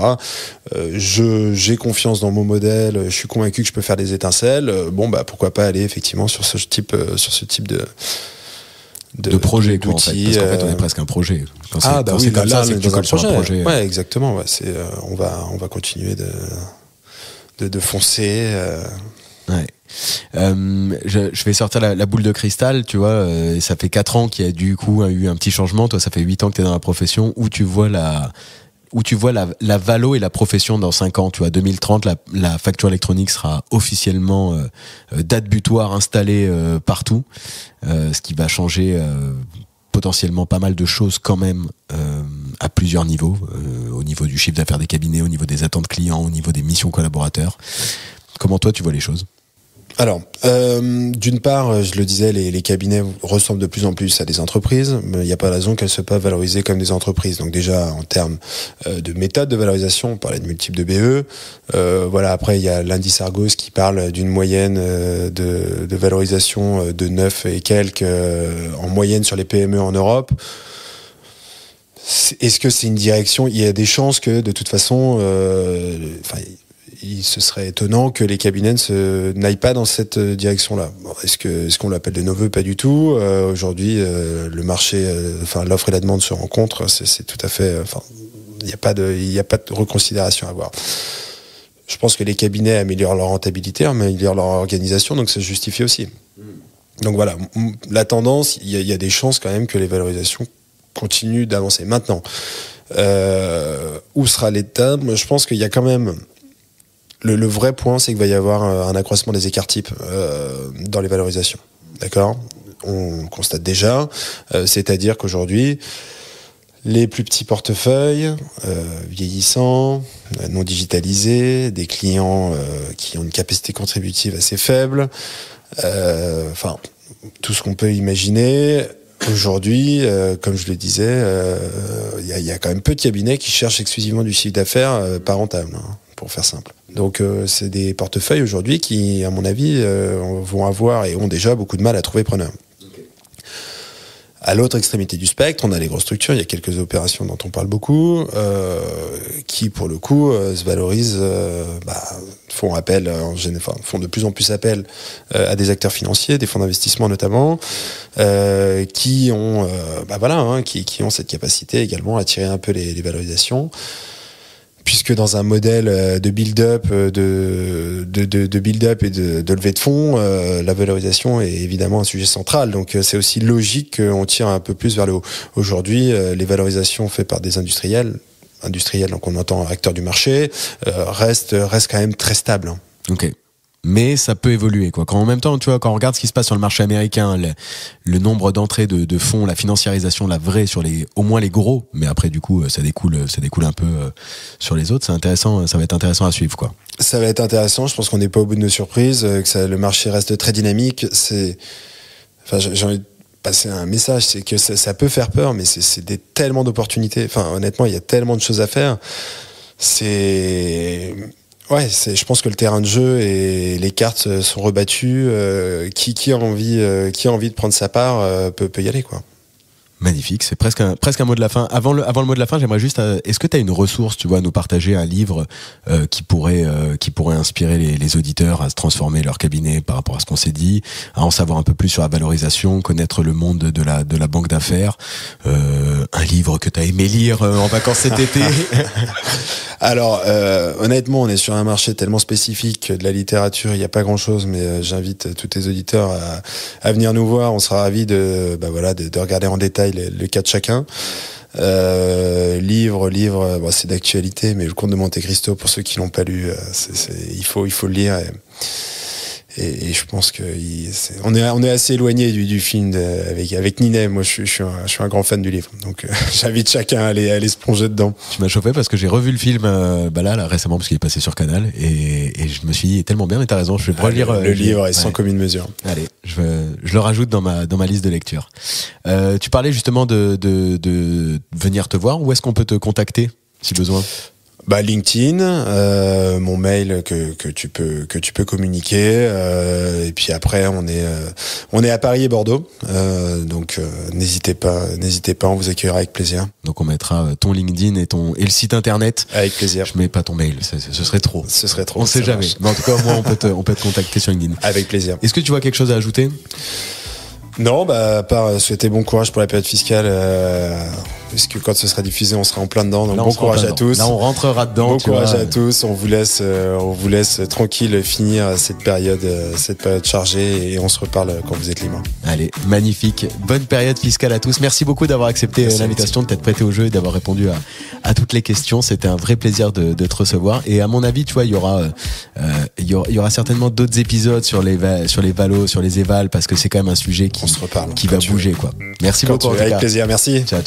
J'ai confiance dans mon modèle. Je suis convaincu que je peux faire des étincelles. Pourquoi pas aller effectivement sur ce type de projet, quoi, en fait, parce qu'en fait on est presque un projet. Quand c'est comme ça, c'est que tu colles sur un projet. Ouais, exactement. Ouais, on va continuer de foncer. Ouais. Je vais sortir la boule de cristal, tu vois. Ça fait 4 ans qu'il y a du coup eu un petit changement. Toi, ça fait 8 ans que tu es dans la profession. Où tu vois la valo et la profession dans 5 ans, tu vois, 2030, la facture électronique sera officiellement date butoir installée partout, ce qui va changer potentiellement pas mal de choses quand même à plusieurs niveaux, au niveau du chiffre d'affaires des cabinets, au niveau des attentes clients, au niveau des missions collaborateurs. Comment toi tu vois les choses ? Alors, d'une part, je le disais, les cabinets ressemblent de plus en plus à des entreprises, mais il n'y a pas de raison qu'elles ne soient pas valorisées comme des entreprises. Donc déjà, en termes de méthode de valorisation, on parlait de multiples de BE. Après, il y a l'indice Argos qui parle d'une moyenne de valorisation de 9 et quelques en moyenne sur les PME en Europe. Est-ce que c'est une direction ? Il y a des chances que, de toute façon... ce serait étonnant que les cabinets n'aillent pas dans cette direction-là. Bon, est-ce qu'on l'appelle de nos voeux ? Pas du tout. Aujourd'hui, le marché, l'offre et la demande se rencontrent. C'est tout à fait. Il n'y a pas de reconsidération à avoir. Je pense que les cabinets améliorent leur rentabilité, améliorent leur organisation, donc ça se justifie aussi. Donc voilà, la tendance, il y a des chances quand même que les valorisations continuent d'avancer. Maintenant, où sera l'État ? Moi, je pense qu'il y a quand même... Le vrai point, c'est qu'il va y avoir un accroissement des écarts types dans les valorisations. D'accord ? On le constate déjà, c'est-à-dire qu'aujourd'hui, les plus petits portefeuilles, vieillissants, non digitalisés, des clients qui ont une capacité contributive assez faible, enfin, tout ce qu'on peut imaginer. Aujourd'hui, comme je le disais, il y a quand même peu de cabinets qui cherchent exclusivement du chiffre d'affaires pas rentable, hein, pour faire simple. Donc c'est des portefeuilles aujourd'hui qui, à mon avis, vont avoir et ont déjà beaucoup de mal à trouver preneur. À l'autre extrémité du spectre, on a les grosses structures. Il y a quelques opérations dont on parle beaucoup, qui pour le coup se valorisent, font de plus en plus appel à des acteurs financiers, des fonds d'investissement notamment, qui ont, qui ont cette capacité également à tirer un peu les valorisations. Puisque dans un modèle de build-up, de build-up et de levée de fonds, la valorisation est évidemment un sujet central. Donc c'est aussi logique qu'on tire un peu plus vers le haut. Aujourd'hui, les valorisations faites par des industriels, donc on entend acteurs du marché, restent quand même très stables. Ok. Mais ça peut évoluer, quoi. Quand en même temps, tu vois, quand on regarde ce qui se passe sur le marché américain, le nombre d'entrées de fonds, la financiarisation, la vraie sur au moins les gros, mais après du coup ça découle un peu sur les autres. C'est intéressant, ça va être intéressant à suivre, quoi. Ça va être intéressant. Je pense qu'on n'est pas au bout de nos surprises, le marché reste très dynamique. J'ai envie de passer un message, c'est que ça peut faire peur, mais c'est tellement d'opportunités. Enfin, honnêtement, il y a tellement de choses à faire. Je pense que le terrain de jeu et les cartes sont rebattues. Qui a envie de prendre sa part peut y aller, quoi. Magnifique, c'est presque un mot de la fin. Avant le mot de la fin, j'aimerais juste, est-ce que tu as une ressource, tu vois, à nous partager, un livre qui pourrait inspirer les auditeurs à se transformer leur cabinet par rapport à ce qu'on s'est dit, à en savoir un peu plus sur la valorisation, connaître le monde de la banque d'affaires, un livre que tu as aimé lire en vacances cet été? Alors, honnêtement, on est sur un marché tellement spécifique de la littérature, il n'y a pas grand-chose, mais j'invite tous tes auditeurs à venir nous voir. On sera ravis de regarder en détail le cas de chacun. Livre, c'est d'actualité, mais le Comte de Monte Cristo, pour ceux qui l'ont pas lu, il faut le lire. Et je pense que on est assez éloigné du film avec Ninet. Moi, je suis un grand fan du livre, donc j'invite chacun à aller se plonger dedans. Tu m'as chauffé parce que j'ai revu le film là récemment parce qu'il est passé sur Canal et je me suis dit tellement bien, mais t'as raison, je vais relire le livre est sans commune mesure. Allez, je le rajoute dans ma liste de lecture. Tu parlais justement de venir te voir. Où est-ce qu'on peut te contacter si besoin? LinkedIn, mon mail que tu peux communiquer, et puis après on est à Paris et Bordeaux, donc n'hésitez pas, on vous accueillera avec plaisir. Donc on mettra ton LinkedIn et le site internet. Avec plaisir. Je mets pas ton mail, ce serait trop. Ce serait trop. On sait jamais. Mais en tout cas, moi on peut te contacter sur LinkedIn. Avec plaisir. Est-ce que tu vois quelque chose à ajouter? Non, à part souhaiter bon courage pour la période fiscale, puisque quand ce sera diffusé, on sera en plein dedans. Donc là, bon courage à tous. Là, on rentrera dedans. Bon courage à tous. On vous laisse tranquille finir cette période chargée et on se reparle quand vous êtes libre. Allez, magnifique. Bonne période fiscale à tous. Merci beaucoup d'avoir accepté l'invitation, de t'être prêté au jeu et d'avoir répondu à toutes les questions. C'était un vrai plaisir de te recevoir. Et à mon avis, tu vois, il y aura certainement d'autres épisodes sur les valos, sur les évals, parce que c'est quand même un sujet qui va bouger, quoi. Merci beaucoup. Avec plaisir. Merci. Ciao.